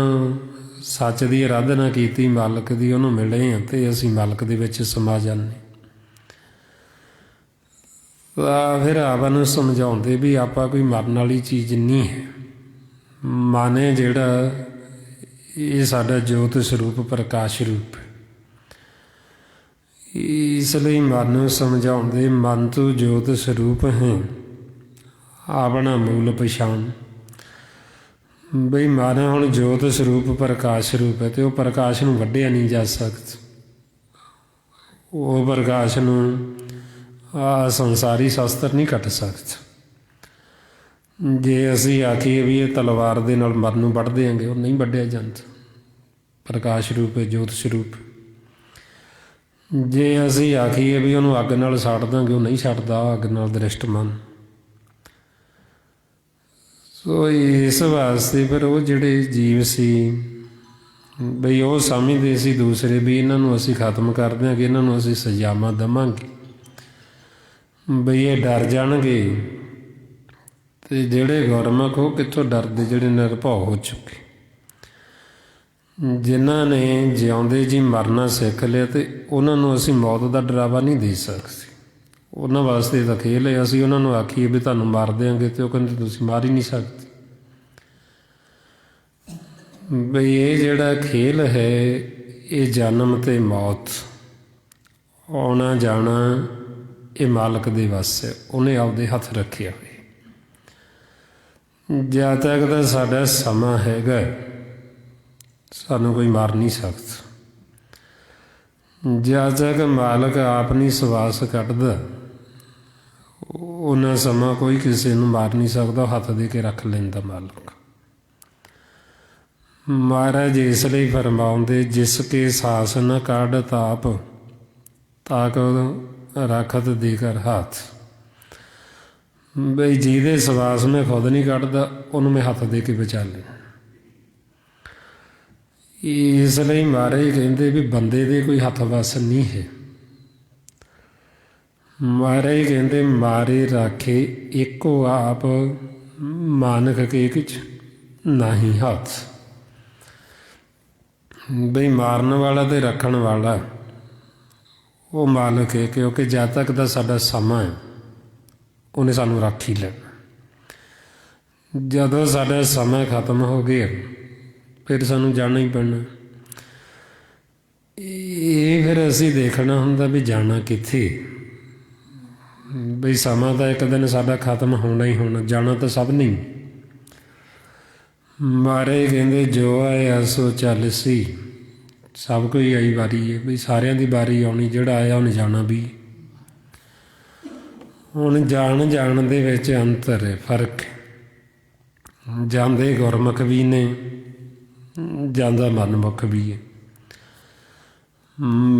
ਸੱਚ ਦੀ ਅਰਾਧਨਾ ਕੀਤੀ, ਮਾਲਕ ਦੀ, ਉਹਨੂੰ ਮਿਲੇ ਹਾਂ ਅਤੇ ਅਸੀਂ ਮਾਲਕ ਦੇ ਵਿੱਚ ਸਮਾ ਜਾਂਦੇ। ਤਾਂ ਫਿਰ ਆਪਾਂ ਨੂੰ ਸਮਝਾਉਂਦੇ ਵੀ ਆਪਾਂ ਕੋਈ ਮਰਨ ਵਾਲੀ ਚੀਜ਼ ਨਹੀਂ ਹੈ। ਮਨ ਹੈ ਜਿਹੜਾ, ਇਹ ਸਾਡਾ ਜੋਤ ਸਰੂਪ, ਪ੍ਰਕਾਸ਼ ਰੂਪ ਹੈ। ਇਸ ਲਈ ਮਨ ਨੂੰ ਸਮਝਾਉਂਦੇ, ਮਨ ਤੂੰ ਜੋਤ ਸਰੂਪ ਹੈ, ਆਪਣਾ ਮੂਲ ਪਛਾਣ। ਬਈ ਮਨ ਹੁਣ ਜੋਤ ਸਰੂਪ, ਪ੍ਰਕਾਸ਼ ਰੂਪ ਹੈ, ਅਤੇ ਉਹ ਪ੍ਰਕਾਸ਼ ਨੂੰ ਵੱਢਿਆ ਨਹੀਂ ਜਾ ਸਕਦਾ। ਉਹ ਪ੍ਰਕਾਸ਼ ਨੂੰ ਸੰਸਾਰੀ ਸ਼ਾਸਤਰ ਨਹੀਂ ਕੱਟ ਸਕਦਾ। ਜੇ ਅਸੀਂ ਆਖੀਏ ਵੀ ਇਹ ਤਲਵਾਰ ਦੇ ਨਾਲ ਮਨ ਨੂੰ ਵੱਢ ਦਿਆਂਗੇ, ਉਹ ਨਹੀਂ ਵੱਢਿਆ ਜਾਂਦਾ। ਪ੍ਰਕਾਸ਼ ਰੂਪ ਹੈ, ਜੋਤ ਸਰੂਪ। ਜੇ ਅਸੀਂ ਆਖੀਏ ਵੀ ਉਹਨੂੰ ਅੱਗ ਨਾਲ ਸਾੜ ਦਾਂਗੇ, ਉਹ ਨਹੀਂ ਛੱਡਦਾ ਅੱਗ ਨਾਲ ਦ੍ਰਿਸ਼ਟ ਮਨ। ਸੋ ਇਸ ਵਾਸਤੇ ਫਿਰ ਉਹ ਜਿਹੜੇ ਜੀਵ ਸੀ, ਬਈ ਉਹ ਸਮਝਦੇ ਸੀ ਦੂਸਰੇ ਵੀ ਇਹਨਾਂ ਨੂੰ ਅਸੀਂ ਖਤਮ ਕਰ ਦਿਆਂਗੇ, ਇਹਨਾਂ ਨੂੰ ਅਸੀਂ ਸਜ਼ਾਵਾਂ ਦੇਵਾਂਗੇ, ਬਈ ਇਹ ਡਰ ਜਾਣਗੇ। ਅਤੇ ਜਿਹੜੇ ਗੁਰਮੁਖ ਉਹ ਕਿੱਥੋਂ ਡਰਦੇ, ਜਿਹੜੇ ਨਿਰਭਉ ਹੋ ਚੁੱਕੇ, ਜਿਨ੍ਹਾਂ ਨੇ ਜਿਉਂਦੇ ਜੀ ਮਰਨਾ ਸਿੱਖ ਲਿਆ, ਅਤੇ ਉਹਨਾਂ ਨੂੰ ਅਸੀਂ ਮੌਤ ਦਾ ਡਰਾਵਾ ਨਹੀਂ ਦੇ ਸਕਦੇ। ਉਹਨਾਂ ਵਾਸਤੇ ਤਾਂ ਖੇਲ ਹੈ। ਅਸੀਂ ਉਹਨਾਂ ਨੂੰ ਆਖੀਏ ਵੀ ਤੁਹਾਨੂੰ ਮਾਰ ਦਿਆਂਗੇ, ਅਤੇ ਉਹ ਕਹਿੰਦੇ ਤੁਸੀਂ ਮਾਰ ਹੀ ਨਹੀਂ ਸਕਦੇ। ਬਈ ਇਹ ਜਿਹੜਾ ਖੇਲ ਹੈ, ਇਹ ਜਨਮ ਅਤੇ ਮੌਤ, ਆਉਣਾ ਜਾਣਾ, ਇਹ ਮਾਲਕ ਦੇ ਵੱਸ ਹੈ, ਉਹਨੇ ਆਪਦੇ ਹੱਥ ਰੱਖਿਆ ਹੋਏ। ਜਦ ਤੱਕ ਤਾਂ ਸਾਡਾ ਸਮਾਂ ਹੈਗਾ, ਸਾਨੂੰ ਕੋਈ ਮਾਰ ਨਹੀਂ ਸਕਦਾ। ਜਦ ਤੱਕ ਮਾਲਕ ਆਪ ਨਹੀਂ ਸਵਾਸ ਕੱਢਦਾ, ਉਹਨਾਂ ਸਮਾਂ ਕੋਈ ਕਿਸੇ ਨੂੰ ਮਾਰ ਨਹੀਂ ਸਕਦਾ। ਹੱਥ ਦੇ ਕੇ ਰੱਖ ਲੈਂਦਾ ਮਾਲਕ। ਮਹਾਰਾਜ ਇਸ ਲਈ ਫਰਮਾਉਂਦੇ, ਜਿਸ ਕੇ ਸਾਸ ਨ ਕੱਢ ਤਾਪ, ਤਾਕ ਰੱਖਤ ਦੇ ਕਰ ਹੱਥ। ਬਈ ਜਿਹਦੇ ਸਵਾਸ ਮੈਂ ਖੁਦ ਨਹੀਂ ਕੱਢਦਾ, ਉਹਨੂੰ ਮੈਂ ਹੱਥ ਦੇ ਕੇ ਬਚਾ ਲੈਂਦਾ। ਇਸ ਲਈ ਮਹਾਰਾਜ ਕਹਿੰਦੇ ਵੀ ਬੰਦੇ ਦੇ ਕੋਈ ਹੱਥ ਵੱਸ ਨਹੀਂ ਹੈ। ਮਹਾਰਾਜ ਕਹਿੰਦੇ, ਮਾਰੇ ਰਾਖੇ ਇੱਕੋ ਆਪ, ਮਾਨਕ ਕੇ ਕਿਛ ਨਾਹੀਂ ਹੱਥ। ਬਈ ਮਾਰਨ ਵਾਲਾ ਅਤੇ ਰੱਖਣ ਵਾਲਾ ਉਹ ਮਾਲਕ ਹੈ, ਕਿਉਂਕਿ ਜਦ ਤੱਕ ਦਾ ਸਾਡਾ ਸਮਾਂ ਹੈ, ਉਹਨੇ ਸਾਨੂੰ ਰੱਖ ਹੀ ਲੈਣਾ। ਜਦੋਂ ਸਾਡਾ ਸਮਾਂ ਖਤਮ ਹੋ ਗਿਆ, ਫਿਰ ਸਾਨੂੰ ਜਾਣਾ ਹੀ ਪੈਣਾ। ਇਹ ਫਿਰ ਅਸੀਂ ਦੇਖਣਾ ਹੁੰਦਾ ਵੀ ਜਾਣਾ ਕਿੱਥੇ। ਬਈ ਸਮਾਂ ਤਾਂ ਇੱਕ ਦਿਨ ਸਾਡਾ ਖਤਮ ਹੋਣਾ ਹੀ ਹੋਣਾ, ਜਾਣਾ ਤਾਂ ਸਭ ਨਹੀਂ। ਮਹਾਰਾਜ ਕਹਿੰਦੇ, ਜੋ ਆਇਆ ਸੋ ਚੱਲ ਸੀ। ਸਭ ਕੋਈ ਆਈ ਵਾਰੀ ਹੈ, ਬਈ ਸਾਰਿਆਂ ਦੀ ਵਾਰੀ ਆਉਣੀ। ਜਿਹੜਾ ਆਇਆ ਉਹਨੇ ਜਾਣਾ ਵੀ। ਹੁਣ ਜਾਣ ਦੇ ਵਿੱਚ ਅੰਤਰ ਹੈ, ਫਰਕ ਹੈ। ਜਾਂਦੇ ਗੁਰਮੁਖ ਵੀ ਨੇ, ਜਾਂਦਾ ਮਨਮੁਖ ਵੀ ਹੈ।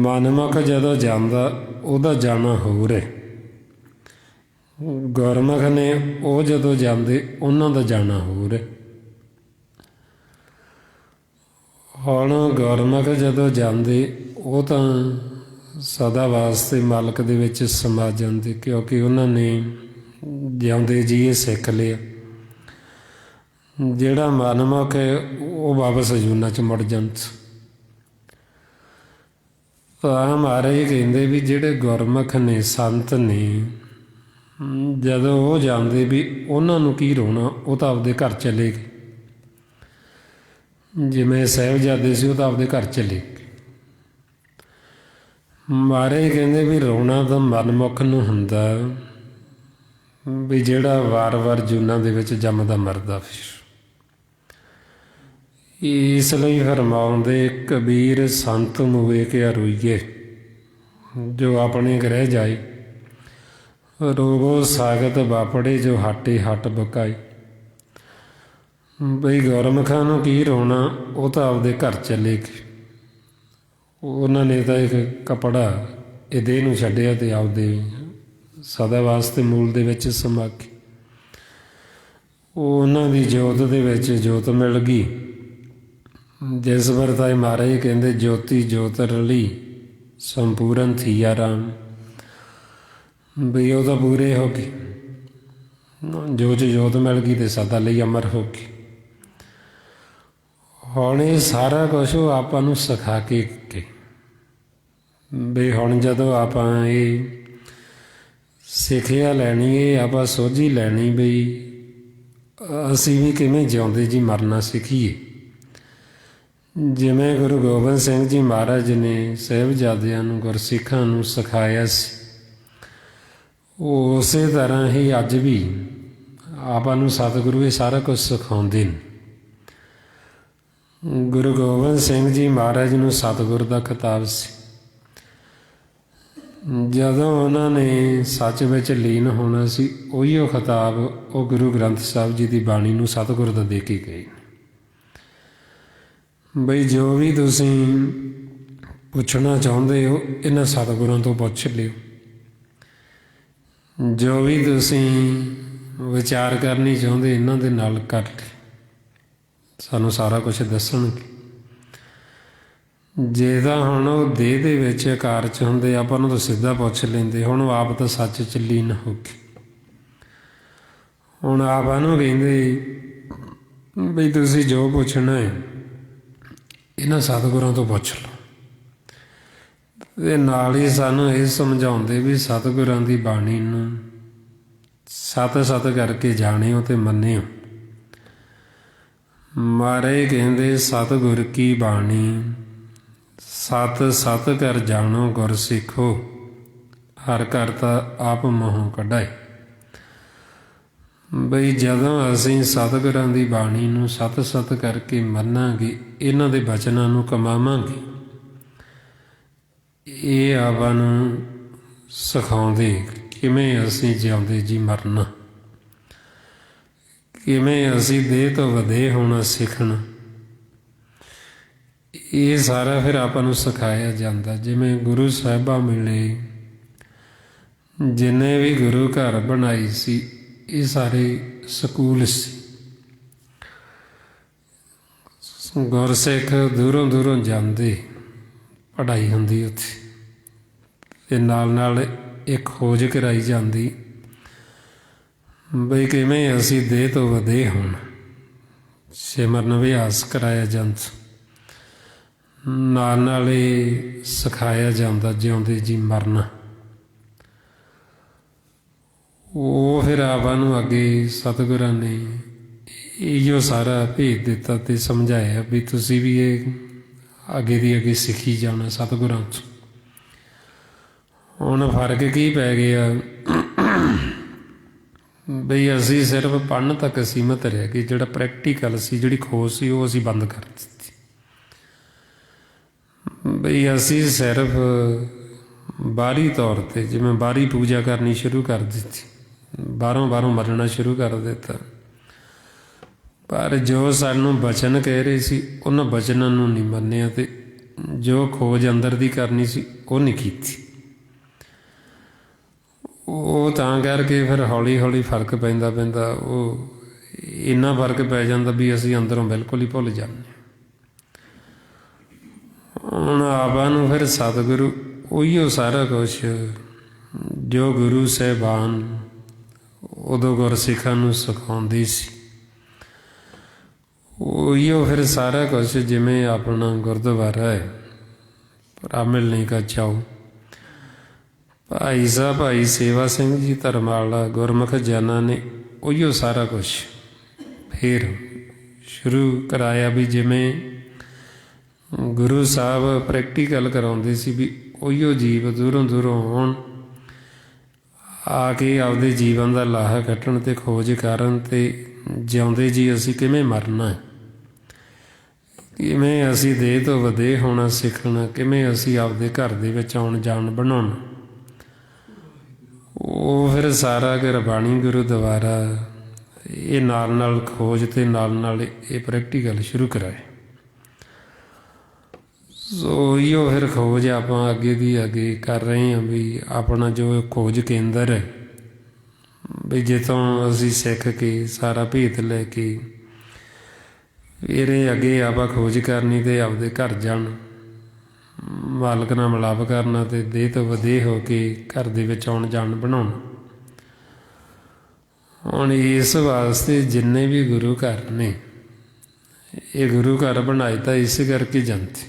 ਮਨਮੁਖ ਜਦੋਂ ਜਾਂਦਾ, ਉਹਦਾ ਜਾਣਾ ਹੋਰ ਹੈ। ਗੁਰਮੁਖ ਨੇ ਉਹ ਜਦੋਂ ਜਾਂਦੇ, ਉਹਨਾਂ ਦਾ ਜਾਣਾ ਹੋਰ ਹੈ। ਹੁਣ ਗੁਰਮੁਖ ਜਦੋਂ ਜਾਂਦੇ, ਉਹ ਤਾਂ ਸਦਾ ਵਾਸਤੇ ਮਾਲਕ ਦੇ ਵਿੱਚ ਸਮਾ ਜਾਂਦੇ, ਕਿਉਂਕਿ ਉਹਨਾਂ ਨੇ ਜਿਉਂਦੇ ਜੀ ਇਹ ਸਿੱਖ ਲਿਆ। ਜਿਹੜਾ ਮਨਮੁਖ ਹੈ, ਉਹ ਵਾਪਸ ਜੂਨਾਂ 'ਚ ਮੁੜ ਜਾਂਦਾ। ਤਾਂ ਮਹਾਰਾਜ ਕਹਿੰਦੇ ਵੀ ਜਿਹੜੇ ਗੁਰਮੁਖ ਨੇ, ਸੰਤ ਨੇ, ਜਦੋਂ ਉਹ ਜਾਂਦੇ ਵੀ ਉਹਨਾਂ ਨੂੰ ਕੀ ਰੋਣਾ, ਉਹ ਤਾਂ ਆਪਦੇ ਘਰ ਚਲੇ ਗਏ। ਜਿਵੇਂ ਸਾਹਿਬਜ਼ਾਦੇ ਸੀ, ਉਹ ਤਾਂ ਆਪਦੇ ਘਰ ਚਲੇ ਗਏ। ਮਹਾਰਾਜ ਕਹਿੰਦੇ ਵੀ ਰੋਣਾ ਤਾਂ ਮਨਮੁਖ ਨੂੰ ਹੁੰਦਾ, ਵੀ ਜਿਹੜਾ ਵਾਰ-ਵਾਰ ਜੂਨਾਂ ਦੇ ਵਿੱਚ ਜੰਮਦਾ ਮਰਦਾ। ਫਿਰ ਇਸ ਲਈ ਫਰਮਾਉਂਦੇ, ਕਬੀਰ ਸੰਤ ਮੂਏ ਕਿਆ ਰੋਈਏ, ਜੋ ਆਪਣੇ ਗ੍ਰਹਿ ਜਾਏ। ਰੋਵੋ ਸਾਗਤ ਵਾਪੜੇ, ਜੋ ਹਾਟੇ ਹੱਟ ਬਕਾਈ। ਬਈ ਗੁਰਮੁਖਾਂ ਨੂੰ ਕੀ ਰੋਣਾ, ਉਹ ਤਾਂ ਆਪਦੇ ਘਰ ਚਲੇ ਗਏ। ਉਹਨਾਂ ਨੇ ਤਾਂ ਇੱਕ ਕੱਪੜਾ ਇਹ ਦੇਹ ਨੂੰ ਛੱਡਿਆ ਅਤੇ ਆਪਦੇ ਸਦਾ ਵਾਸਤੇ ਮੂਲ ਦੇ ਵਿੱਚ ਸਮਾ ਕੇ ਉਹਨਾਂ ਦੀ ਜੋਤ ਦੇ ਵਿੱਚ ਜੋਤ ਮਿਲ ਗਈ, ਜਿਸ ਵਰਤਾਏ ਮਹਾਰਾਜ ਕਹਿੰਦੇ ਜੋਤੀ ਜੋਤ ਰਲੀ ਸੰਪੂਰਨ ਥੀਆ ਰਾਮ। ਵੀ ਉਹ ਤਾਂ ਪੂਰੇ ਹੋ ਗਏ, ਜੋ ਚ ਜੋਤ ਮਿਲ ਗਈ ਤੇ ਸਦਾ ਲਈ ਅਮਰ ਹੋ ਗਈ। ਹੁਣ ਇਹ ਸਾਰਾ ਕੁਛ ਉਹ ਆਪਾਂ ਨੂੰ ਸਿਖਾ ਕੇ ਗਏ। ਵੀ ਹੁਣ ਜਦੋਂ ਆਪਾਂ ਇਹ ਸਿੱਖਿਆ ਲੈਣੀ, ਇਹ ਆਪਾਂ ਸੋਝੀ ਲੈਣੀ ਬਈ ਅਸੀਂ ਵੀ ਕਿਵੇਂ ਜਿਉਂਦੇ ਜੀ ਮਰਨਾ ਸਿੱਖੀਏ। ਜਿਵੇਂ ਗੁਰੂ ਗੋਬਿੰਦ ਸਿੰਘ ਜੀ ਮਹਾਰਾਜ ਨੇ ਸਾਹਿਬਜ਼ਾਦਿਆਂ ਨੂੰ, ਗੁਰਸਿੱਖਾਂ ਨੂੰ ਸਿਖਾਇਆ ਸੀ, ਉਹ ਉਸੇ ਤਰ੍ਹਾਂ ਹੀ ਅੱਜ ਵੀ ਆਪਾਂ ਨੂੰ ਸਤਿਗੁਰੂ ਇਹ ਸਾਰਾ ਕੁਝ ਸਿਖਾਉਂਦੇ ਨੇ। ਗੁਰੂ ਗੋਬਿੰਦ ਸਿੰਘ ਜੀ ਮਹਾਰਾਜ ਨੂੰ ਸਤਿਗੁਰ ਦਾ ਖਿਤਾਬ ਸੀ। ਜਦੋਂ ਉਹਨਾਂ ਨੇ ਸੱਚ ਵਿੱਚ ਲੀਨ ਹੋਣਾ ਸੀ, ਉਹੀ ਉਹ ਖਿਤਾਬ ਉਹ ਗੁਰੂ ਗ੍ਰੰਥ ਸਾਹਿਬ ਜੀ ਦੀ ਬਾਣੀ ਨੂੰ ਸਤਿਗੁਰ ਦਾ ਦੇ ਕੇ ਗਏ। ਬਈ ਜੋ ਵੀ ਤੁਸੀਂ ਪੁੱਛਣਾ ਚਾਹੁੰਦੇ ਹੋ ਇਹਨਾਂ ਸਤਿਗੁਰਾਂ ਤੋਂ ਪੁੱਛ ਲਿਓ। ਜੋ ਵੀ ਤੁਸੀਂ ਵਿਚਾਰ ਕਰਨੀ ਚਾਹੁੰਦੇ ਇਹਨਾਂ ਦੇ ਨਾਲ ਕਰ ਲਿਓ, ਸਾਨੂੰ ਸਾਰਾ ਕੁਛ ਦੱਸਣਗੇ। ਜੇ ਤਾਂ ਹੁਣ ਉਹ ਦੇਹ ਦੇ ਵਿੱਚ ਆਕਾਰ 'ਚ ਹੁੰਦੇ, ਆਪਾਂ ਨੂੰ ਤਾਂ ਸਿੱਧਾ ਪੁੱਛ ਲੈਂਦੇ। ਹੁਣ ਉਹ ਆਪ ਤਾਂ ਸੱਚ 'ਚ ਲੀਨ ਹੋ ਗਏ। ਹੁਣ ਆਪਾਂ ਨੂੰ ਕਹਿੰਦੇ ਬਈ ਤੁਸੀਂ ਜੋ ਪੁੱਛਣਾ ਹੈ ਇਹਨਾਂ ਸਤਿਗੁਰਾਂ ਤੋਂ ਪੁੱਛ ਲਓ। ਤੇ ਨਾਲ ਹੀ ਸਾਨੂੰ ਇਹ ਸਮਝਾਉਂਦੇ ਵੀ ਸਤਿਗੁਰਾਂ ਦੀ ਬਾਣੀ ਨੂੰ ਸਤ ਸਤ ਕਰਕੇ ਜਾਣਿਓ ਤੇ ਮੰਨਿਓ। ਮਹਾਰਾਜ ਕਹਿੰਦੇ ਸਤਿਗੁਰ ਕੀ ਬਾਣੀ ਸਤ ਸਤ ਕਰ ਜਾਣੋ ਗੁਰ ਸਿੱਖੋ, ਹਰ ਕਰਤਾ ਆਪ ਮੋਹੋਂ ਕੱਢਾਏ। ਬਈ ਜਦੋਂ ਅਸੀਂ ਸਤਿਗੁਰਾਂ ਦੀ ਬਾਣੀ ਨੂੰ ਸਤ ਸਤ ਕਰਕੇ ਮੰਨਾਂਗੇ, ਇਹਨਾਂ ਦੇ ਬਚਨਾਂ ਨੂੰ ਕਮਾਵਾਂਗੇ, ਇਹ ਆਪਾਂ ਨੂੰ ਸਿਖਾਉਂਦੇ ਕਿਵੇਂ ਅਸੀਂ ਜਿਉਂਦੇ ਜੀ ਮਰਨਾ, ਕਿਵੇਂ ਅਸੀਂ ਦੇਹ ਤੋਂ ਵਧੇ ਹੋਣਾ ਸਿੱਖਣਾ। ਇਹ ਸਾਰਾ ਫਿਰ ਆਪਾਂ ਨੂੰ ਸਿਖਾਇਆ ਜਾਂਦਾ। ਜਿਵੇਂ ਗੁਰੂ ਸਾਹਿਬਾਂ ਮਿਲੇ, ਜਿੰਨੇ ਵੀ ਗੁਰੂ ਘਰ ਬਣਾਈ ਸੀ, ਇਹ ਸਾਰੇ ਸਕੂਲ ਸੀ। ਗੁਰਸਿੱਖ ਦੂਰੋਂ ਦੂਰੋਂ ਜਾਂਦੇ, ਪੜ੍ਹਾਈ ਹੁੰਦੀ ਉੱਥੇ, ਤੇ ਨਾਲ ਨਾਲ ਇੱਕ ਖੋਜ ਕਰਾਈ ਜਾਂਦੀ ਬਈ ਕਿਵੇਂ ਅਸੀਂ ਦੇਹ ਤੋਂ ਵਧੇ ਹੋਣ। ਸਿਮਰਨ ਅਭਿਆਸ ਕਰਾਇਆ ਜਾਂਦਾ, ਨਾਲ ਨਾਲ ਇਹ ਸਿਖਾਇਆ ਜਾਂਦਾ ਜਿਉਂਦੇ ਜੀ ਮਰਨਾ। ਉਹ ਫਿਰ ਆਪਾਂ ਨੂੰ ਅੱਗੇ ਸਤਿਗੁਰਾਂ ਨੇ ਇਹੋ ਸਾਰਾ ਭੇਜ ਦਿੱਤਾ ਤੇ ਸਮਝਾਇਆ ਵੀ ਤੁਸੀਂ ਵੀ ਇਹ ਅੱਗੇ ਦੀ ਅੱਗੇ ਸਿੱਖੀ ਜਾਣਾ ਸਤਿਗੁਰਾਂ ਤੋਂ। ਹੁਣ ਫਰਕ ਕੀ ਪੈ ਗਿਆ ਬਈ ਅਸੀਂ ਸਿਰਫ ਪੜ੍ਹਨ ਤੱਕ ਸੀਮਤ ਰਹਿ ਗਏ। ਜਿਹੜਾ ਪ੍ਰੈਕਟੀਕਲ ਸੀ, ਜਿਹੜੀ ਖੋਜ ਸੀ, ਉਹ ਅਸੀਂ ਬੰਦ ਕਰ ਦਿੱਤੀ। ਬਈ ਅਸੀਂ ਸਿਰਫ ਬਾਹਰੀ ਤੌਰ 'ਤੇ ਜਿਵੇਂ ਬਾਹਰੀ ਪੂਜਾ ਕਰਨੀ ਸ਼ੁਰੂ ਕਰ ਦਿੱਤੀ, ਬਾਹਰੋਂ ਮੰਨਣਾ ਸ਼ੁਰੂ ਕਰ ਦਿੱਤਾ। ਪਰ ਜੋ ਸਾਨੂੰ ਬਚਨ ਕਹਿ ਰਹੇ ਸੀ, ਉਹਨਾਂ ਬਚਨਾਂ ਨੂੰ ਨਹੀਂ ਮੰਨਿਆ, ਤੇ ਜੋ ਖੋਜ ਅੰਦਰ ਦੀ ਕਰਨੀ ਸੀ ਉਹ ਨਹੀਂ ਕੀਤੀ। ਉਹ ਤਾਂ ਕਰਕੇ ਫਿਰ ਹੌਲੀ ਹੌਲੀ ਫਰਕ ਪੈਂਦਾ ਉਹ ਇੰਨਾ ਫਰਕ ਪੈ ਜਾਂਦਾ ਵੀ ਅਸੀਂ ਅੰਦਰੋਂ ਬਿਲਕੁਲ ਹੀ ਭੁੱਲ ਜਾਂਦੇ। ਹੁਣ ਆਪਾਂ ਨੂੰ ਫਿਰ ਸਤਿਗੁਰੂ ਉਹੀਓ ਸਾਰਾ ਕੁਛ ਜੋ ਗੁਰੂ ਸਾਹਿਬਾਨ ਉਦੋਂ ਗੁਰਸਿੱਖਾਂ ਨੂੰ ਸਿਖਾਉਂਦੀ ਸੀ, ਉਹੀਓ ਫਿਰ ਸਾਰਾ ਕੁਛ। ਜਿਵੇਂ ਆਪਣਾ ਗੁਰਦੁਆਰਾ ਹੈ ਬ੍ਰਾਹਮਣ ਨਹੀਂ ਕਾ ਚਾਓ, ਭਾਈ ਸਾਹਿਬ ਭਾਈ ਸੇਵਾ ਸਿੰਘ ਜੀ ਧਰਮਾਲਾ ਗੁਰਮੁਖ ਜਨਾਂ ਨੇ ਉਹੀਓ ਸਾਰਾ ਕੁਛ ਫਿਰ ਸ਼ੁਰੂ ਕਰਾਇਆ। ਵੀ ਜਿਵੇਂ ਗੁਰੂ ਸਾਹਿਬ ਪ੍ਰੈਕਟੀਕਲ ਕਰਾਉਂਦੇ ਸੀ, ਵੀ ਉਹੀਓ ਜੀਵ ਦੂਰੋਂ ਦੂਰੋਂ ਆਉਣ, ਆ ਕੇ ਆਪਦੇ ਜੀਵਨ ਦਾ ਲਾਹਾ ਕੱਢਣ ਤੇ ਖੋਜ ਕਰਨ, ਤੇ ਜਿਉਂਦੇ ਜੀ ਅਸੀਂ ਕਿਵੇਂ ਮਰਨਾ, ਕਿਵੇਂ ਅਸੀਂ ਦੇਹ ਤੋਂ ਵਧੇ ਹੋਣਾ ਸਿੱਖਣਾ, ਕਿਵੇਂ ਅਸੀਂ ਆਪਦੇ ਘਰ ਦੇ ਵਿੱਚ ਆਉਣ ਜਾਣ ਬਣਾਉਣਾ। ਉਹ ਫਿਰ ਸਾਰਾ ਗੁਰਬਾਣੀ ਗੁਰਦੁਆਰਾ ਇਹ ਨਾਲ ਨਾਲ ਖੋਜ ਤੇ ਨਾਲ ਨਾਲ ਇਹ ਪ੍ਰੈਕਟੀਕਲ ਸ਼ੁਰੂ ਕਰਾਏ। ਸੋ ਇਹੋ ਫਿਰ ਖੋਜ ਆਪਾਂ ਅੱਗੇ ਦੀ ਅੱਗੇ ਕਰ ਰਹੇ ਹਾਂ। ਵੀ ਆਪਣਾ ਜੋ ਖੋਜ ਕੇਂਦਰ ਹੈ ਵੀ ਜਿੱਥੋਂ ਅਸੀਂ ਸਿੱਖ ਕੇ ਸਾਰਾ ਭੇਤ ਲੈ ਕੇ ਇਹਦੇ ਅੱਗੇ ਆਪਾਂ ਖੋਜ ਕਰਨੀ ਅਤੇ ਆਪਦੇ ਘਰ ਜਾਣ, ਮਾਲਕ ਨਾਲ ਮਿਲਾਪ ਕਰਨਾ ਅਤੇ ਦੇਹ ਤੋਂ ਵਧੇਹ ਹੋ ਕੇ ਘਰ ਦੇ ਵਿੱਚ ਆਉਣ ਜਾਣ ਬਣਾਉਣਾ। ਹੁਣ ਇਸ ਵਾਸਤੇ ਜਿੰਨੇ ਵੀ ਗੁਰੂ ਘਰ ਨੇ, ਇਹ ਗੁਰੂ ਘਰ ਬਣਾਏ ਤਾਂ ਇਸ ਕਰਕੇ ਜਾਂਦੇ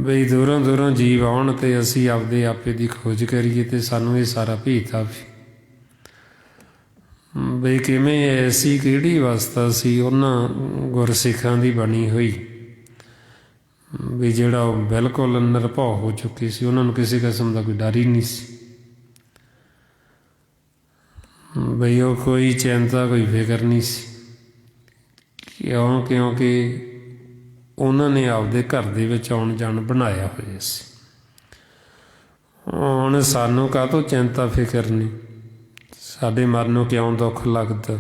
ਬਈ ਦੂਰੋਂ ਦੂਰੋਂ ਜੀਵ ਆਉਣ ਅਤੇ ਅਸੀਂ ਆਪਦੇ ਆਪੇ ਦੀ ਖੋਜ ਕਰੀਏ ਅਤੇ ਸਾਨੂੰ ਇਹ ਸਾਰਾ ਭੇਤ ਆਵੇ ਬਈ ਕਿਵੇਂ ਐਸੀ ਕਿਹੜੀ ਅਵਸਥਾ ਸੀ ਉਹਨਾਂ ਗੁਰਸਿੱਖਾਂ ਦੀ ਬਣੀ ਹੋਈ ਵੀ ਜਿਹੜਾ ਉਹ ਬਿਲਕੁਲ ਨਿਰਭਉ ਹੋ ਚੁੱਕੇ ਸੀ, ਉਹਨਾਂ ਨੂੰ ਕਿਸੇ ਕਿਸਮ ਦਾ ਕੋਈ ਡਰ ਹੀ ਨਹੀਂ ਸੀ ਬਈ ਉਹ ਕੋਈ ਚਿੰਤਾ ਕੋਈ ਫਿਕਰ ਨਹੀਂ ਸੀ। ਕਿਉਂਕਿ ਉਹਨਾਂ ਨੇ ਆਪਦੇ ਘਰ ਦੇ ਵਿੱਚ ਆਉਣ ਜਾਣ ਬਣਾਇਆ ਹੋਇਆ ਸੀ। ਹੁਣ ਸਾਨੂੰ ਕਾਹਤੋਂ ਚਿੰਤਾ ਫਿਕਰ ਨਹੀਂ, ਸਾਡੇ ਮਨ ਨੂੰ ਕਿਉਂ ਦੁੱਖ ਲੱਗਦਾ,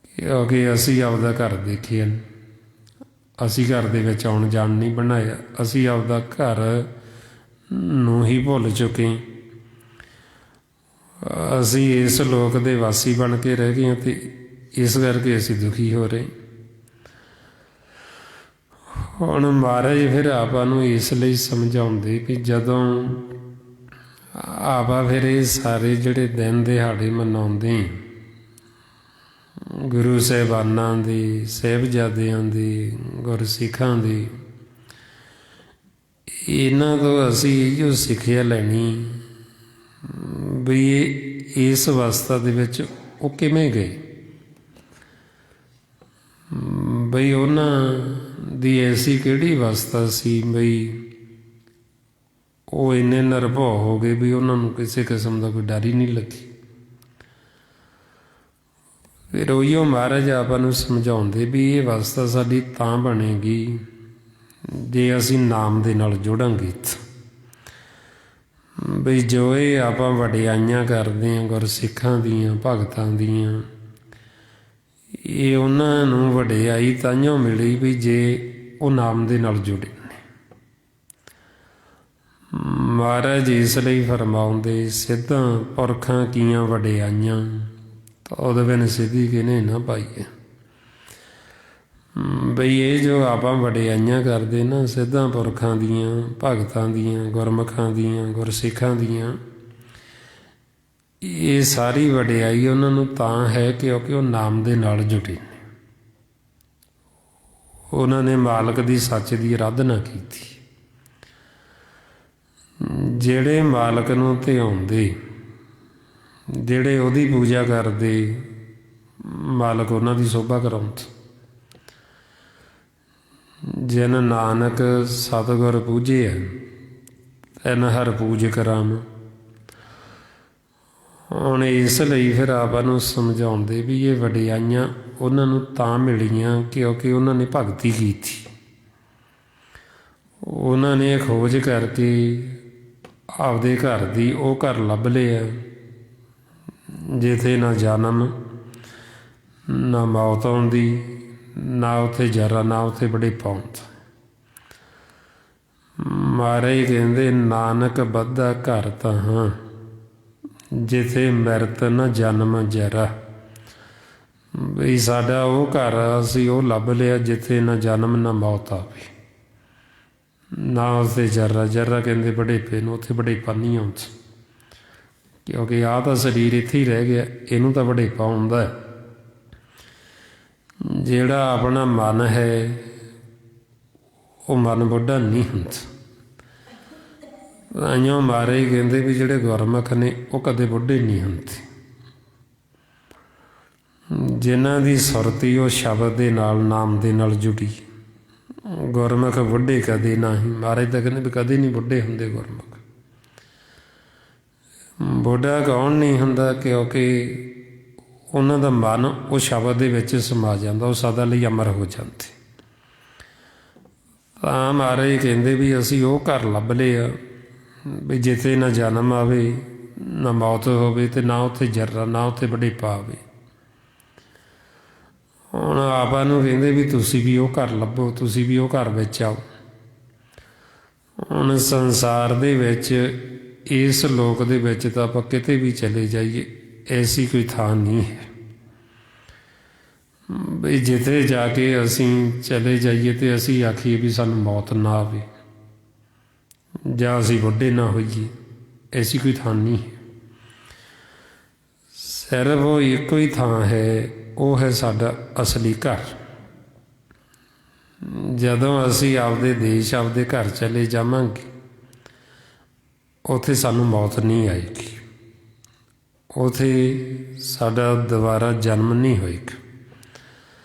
ਕਿਉਂਕਿ ਅਸੀਂ ਆਪਦਾ ਘਰ ਦੇਖਿਆ, ਅਸੀਂ ਘਰ ਦੇ ਵਿੱਚ ਆਉਣ ਜਾਣ ਨਹੀਂ ਬਣਾਇਆ, ਅਸੀਂ ਆਪਦਾ ਘਰ ਨੂੰ ਹੀ ਭੁੱਲ ਚੁੱਕੇ। ਅਸੀਂ ਇਸ ਲੋਕ ਦੇ ਵਾਸੀ ਬਣ ਕੇ ਰਹਿ ਗਏ ਹਾਂ ਅਤੇ ਇਸ ਕਰਕੇ ਅਸੀਂ ਦੁਖੀ ਹੋ ਰਹੇ। ਹੁਣ ਮਹਾਰਾਜ ਫਿਰ ਆਪਾਂ ਨੂੰ ਇਸ ਲਈ ਸਮਝਾਉਂਦੇ ਵੀ ਜਦੋਂ ਆਪਾਂ ਫਿਰ ਇਹ ਸਾਰੇ ਜਿਹੜੇ ਦਿਨ ਦਿਹਾੜੇ ਮਨਾਉਂਦੇ ਗੁਰੂ ਸਾਹਿਬਾਨਾਂ ਦੀ, ਸਾਹਿਬਜ਼ਾਦਿਆਂ ਦੀ, ਗੁਰਸਿੱਖਾਂ ਦੀ, ਇਹਨਾਂ ਤੋਂ ਅਸੀਂ ਇਹੋ ਸਿੱਖਿਆ ਲੈਣੀ ਵੀ ਇਸ ਅਵਸਥਾ ਦੇ ਵਿੱਚ ਉਹ ਕਿਵੇਂ ਗਏ, ਬਈ ਉਹਨਾਂ ਦੀ ਐਸੀ ਕਿਹੜੀ ਅਵਸਥਾ ਸੀ ਬਈ ਉਹ ਇੰਨੇ ਨਿਰਭਉ ਹੋ ਗਏ ਵੀ ਉਹਨਾਂ ਨੂੰ ਕਿਸੇ ਕਿਸਮ ਦਾ ਕੋਈ ਡਰ ਹੀ ਨਹੀਂ ਲੱਗੀ। ਫਿਰ ਉਹੀਓ ਮਹਾਰਾਜ ਆਪਾਂ ਨੂੰ ਸਮਝਾਉਂਦੇ ਵੀ ਇਹ ਅਵਸਥਾ ਸਾਡੀ ਤਾਂ ਬਣੇਗੀ ਜੇ ਅਸੀਂ ਨਾਮ ਦੇ ਨਾਲ ਜੁੜਾਂਗੇ। ਬਈ ਜੋ ਇਹ ਆਪਾਂ ਵਡਿਆਈਆਂ ਕਰਦੇ ਹਾਂ ਗੁਰਸਿੱਖਾਂ ਦੀਆਂ, ਭਗਤਾਂ ਦੀਆਂ, ਇਹ ਉਹਨਾਂ ਨੂੰ ਵਡਿਆਈ ਤਾਂਹੀਓ ਮਿਲੀ ਵੀ ਜੇ ਉਹ ਨਾਮ ਦੇ ਨਾਲ ਜੁੜੇ ਨੇ। ਮਹਾਰਾਜ ਇਸ ਲਈ ਫਰਮਾਉਂਦੇ ਸਿੱਧਾਂ ਪੁਰਖਾਂ ਕੀਆਂ ਵਡਿਆਈਆਂ ਤਾਂ ਉਹਦੇ ਬਿਨ ਸਿੱਧੀ ਕਿਨੇ ਨਾ ਪਾਈਏ। ਬਈ ਇਹ ਜੋ ਆਪਾਂ ਵਡਿਆਈਆਂ ਕਰਦੇ ਨਾ ਸਿੱਧਾਂ ਪੁਰਖਾਂ ਦੀਆਂ, ਭਗਤਾਂ ਦੀਆਂ, ਗੁਰਮੁਖਾਂ ਦੀਆਂ, ਗੁਰਸਿੱਖਾਂ ਦੀਆਂ, ਇਹ ਸਾਰੀ ਵਡਿਆਈ ਉਹਨਾਂ ਨੂੰ ਤਾਂ ਹੈ ਕਿਉਂਕਿ ਉਹ ਨਾਮ ਦੇ ਨਾਲ ਜੁੜੇ ਨੇ। ਉਹਨਾਂ ਨੇ ਮਾਲਕ ਦੀ ਸੱਚ ਦੀ ਅਰਾਧਨਾ ਕੀਤੀ। ਜਿਹੜੇ ਮਾਲਕ ਨੂੰ ਧਿਆਉਂਦੇ, ਜਿਹੜੇ ਉਹਦੀ ਪੂਜਾ ਕਰਦੇ, ਮਾਲਕ ਉਹਨਾਂ ਦੀ ਸੋਭਾ ਕਰਾਉਂਦਾ। ਜਿਨ ਨਾਨਕ ਸਤਿਗੁਰ ਪੂਜੇ ਤੈਨ ਹਰ ਪੂਜਕ ਰਾਮ। ਹੁਣ ਇਸ ਲਈ ਫਿਰ ਆਪਾਂ ਨੂੰ ਸਮਝਾਉਂਦੇ ਵੀ ਇਹ ਵਡਿਆਈਆਂ ਉਹਨਾਂ ਨੂੰ ਤਾਂ ਮਿਲੀਆਂ ਕਿਉਂਕਿ ਉਹਨਾਂ ਨੇ ਭਗਤੀ ਕੀਤੀ। ਉਹਨਾਂ ਨੇ ਖੋਜ ਕਰਕੇ ਆਪਦੇ ਘਰ ਦੀ ਉਹ ਘਰ ਲੱਭ ਲਿਆ ਜਿੱਥੇ ਨਾ ਜਨਮ ਨਾ ਮੌਤ ਆਉਂਦੀ, ਨਾ ਉੱਥੇ ਜਰਾ, ਨਾ ਉੱਥੇ ਬੁਢੇਪਾ ਹੁੰਦਾ। ਮਹਾਰਾਜ ਕਹਿੰਦੇ ਨਾਨਕ ਬੱਧਾ ਘਰ ਤਹਾਂ ਜਿੱਥੇ ਮਿਰਤ ਨਾ ਜਨਮ ਜਰਾ। ਬਈ ਸਾਡਾ ਉਹ ਘਰ ਅਸੀਂ ਉਹ ਲੱਭ ਲਿਆ ਜਿੱਥੇ ਨਾ ਜਨਮ ਨਾ ਮੌਤ ਆਵੇ, ਨਾ ਉੱਥੇ ਜਰਾ। ਜਰਾ ਕਹਿੰਦੇ ਬੁਢੇਪੇ ਨੂੰ, ਉੱਥੇ ਬੁਢੇਪਾ ਨਹੀਂ ਆਉਂਦਾ ਕਿਉਂਕਿ ਆਹ ਤਾਂ ਸਰੀਰ ਇੱਥੇ ਹੀ ਰਹਿ ਗਿਆ, ਇਹਨੂੰ ਤਾਂ ਬੁਢੇਪਾ ਆਉਂਦਾ। ਜਿਹੜਾ ਆਪਣਾ ਮਨ ਹੈ ਉਹ ਮਨ ਬੁੱਢਾ ਨਹੀਂ ਹੁੰਦਾ। ਤਾਂਹੀਓ ਮਹਾਰਾਜ ਕਹਿੰਦੇ ਵੀ ਜਿਹੜੇ ਗੁਰਮੁਖ ਨੇ ਉਹ ਕਦੇ ਬੁੱਢੇ ਨਹੀਂ ਹੁੰਦੇ। ਜਿਨ੍ਹਾਂ ਦੀ ਸੁਰਤੀ ਉਹ ਸ਼ਬਦ ਦੇ ਨਾਲ, ਨਾਮ ਦੇ ਨਾਲ ਜੁੜੀ, ਗੁਰਮੁਖ ਬੁੱਢੇ ਕਦੇ ਨਹੀਂ। ਮਹਾਰਾਜ ਤਾਂ ਕਹਿੰਦੇ ਵੀ ਕਦੇ ਨਹੀਂ ਬੁੱਢੇ ਹੁੰਦੇ ਗੁਰਮੁਖ। ਬੁੱਢਾ ਕੌਣ ਨਹੀਂ ਹੁੰਦਾ ਕਿਉਂਕਿ ਉਹਨਾਂ ਦਾ ਮਨ ਉਹ ਸ਼ਬਦ ਦੇ ਵਿੱਚ ਸਮਾ ਜਾਂਦਾ, ਉਹ ਸਦਾ ਲਈ ਅਮਰ ਹੋ ਜਾਂਦੇ। ਤਾਂ ਮਹਾਰਾਜ ਕਹਿੰਦੇ ਵੀ ਅਸੀਂ ਉਹ ਘਰ ਲੱਭ ਲਿਆ ਵੀ ਜਿੱਥੇ ਨਾ ਜਨਮ ਆਵੇ, ਨਾ ਮੌਤ ਹੋਵੇ, ਅਤੇ ਨਾ ਉੱਥੇ ਜਰਾ, ਨਾ ਉੱਥੇ ਬੁਢੇਪਾ ਆਵੇ। ਹੁਣ ਆਪਾਂ ਨੂੰ ਕਹਿੰਦੇ ਵੀ ਤੁਸੀਂ ਵੀ ਉਹ ਘਰ ਲੱਭੋ, ਤੁਸੀਂ ਵੀ ਉਹ ਘਰ ਵਿੱਚ ਆਓ। ਹੁਣ ਸੰਸਾਰ ਦੇ ਵਿੱਚ ਇਸ ਲੋਕ ਦੇ ਵਿੱਚ ਤਾਂ ਆਪਾਂ ਕਿਤੇ ਵੀ ਚਲੇ ਜਾਈਏ, ਐਸੀ ਕੋਈ ਥਾਂ ਨਹੀਂ ਹੈ ਬਈ ਜਿੱਥੇ ਜਾ ਕੇ ਅਸੀਂ ਚਲੇ ਜਾਈਏ ਤੇ ਅਸੀਂ ਆਖੀਏ ਵੀ ਸਾਨੂੰ ਮੌਤ ਨਾ ਆਵੇ ਜਾਂ ਅਸੀਂ ਬੁੱਢੇ ਨਾ ਹੋਈਏ। ਐਸੀ ਕੋਈ ਥਾਂ ਨਹੀਂ ਹੈ। ਸਿਰਫ ਉਹ ਇੱਕੋ ਹੀ ਥਾਂ ਹੈ, ਉਹ ਹੈ ਸਾਡਾ ਅਸਲੀ ਘਰ। ਜਦੋਂ ਅਸੀਂ ਆਪਦੇ ਦੇਸ਼, ਆਪਦੇ ਘਰ ਚਲੇ ਜਾਵਾਂਗੇ, ਉੱਥੇ ਸਾਨੂੰ ਮੌਤ ਨਹੀਂ ਆਏਗੀ, ਉੱਥੇ ਸਾਡਾ ਦੁਬਾਰਾ ਜਨਮ ਨਹੀਂ ਹੋਏਗਾ,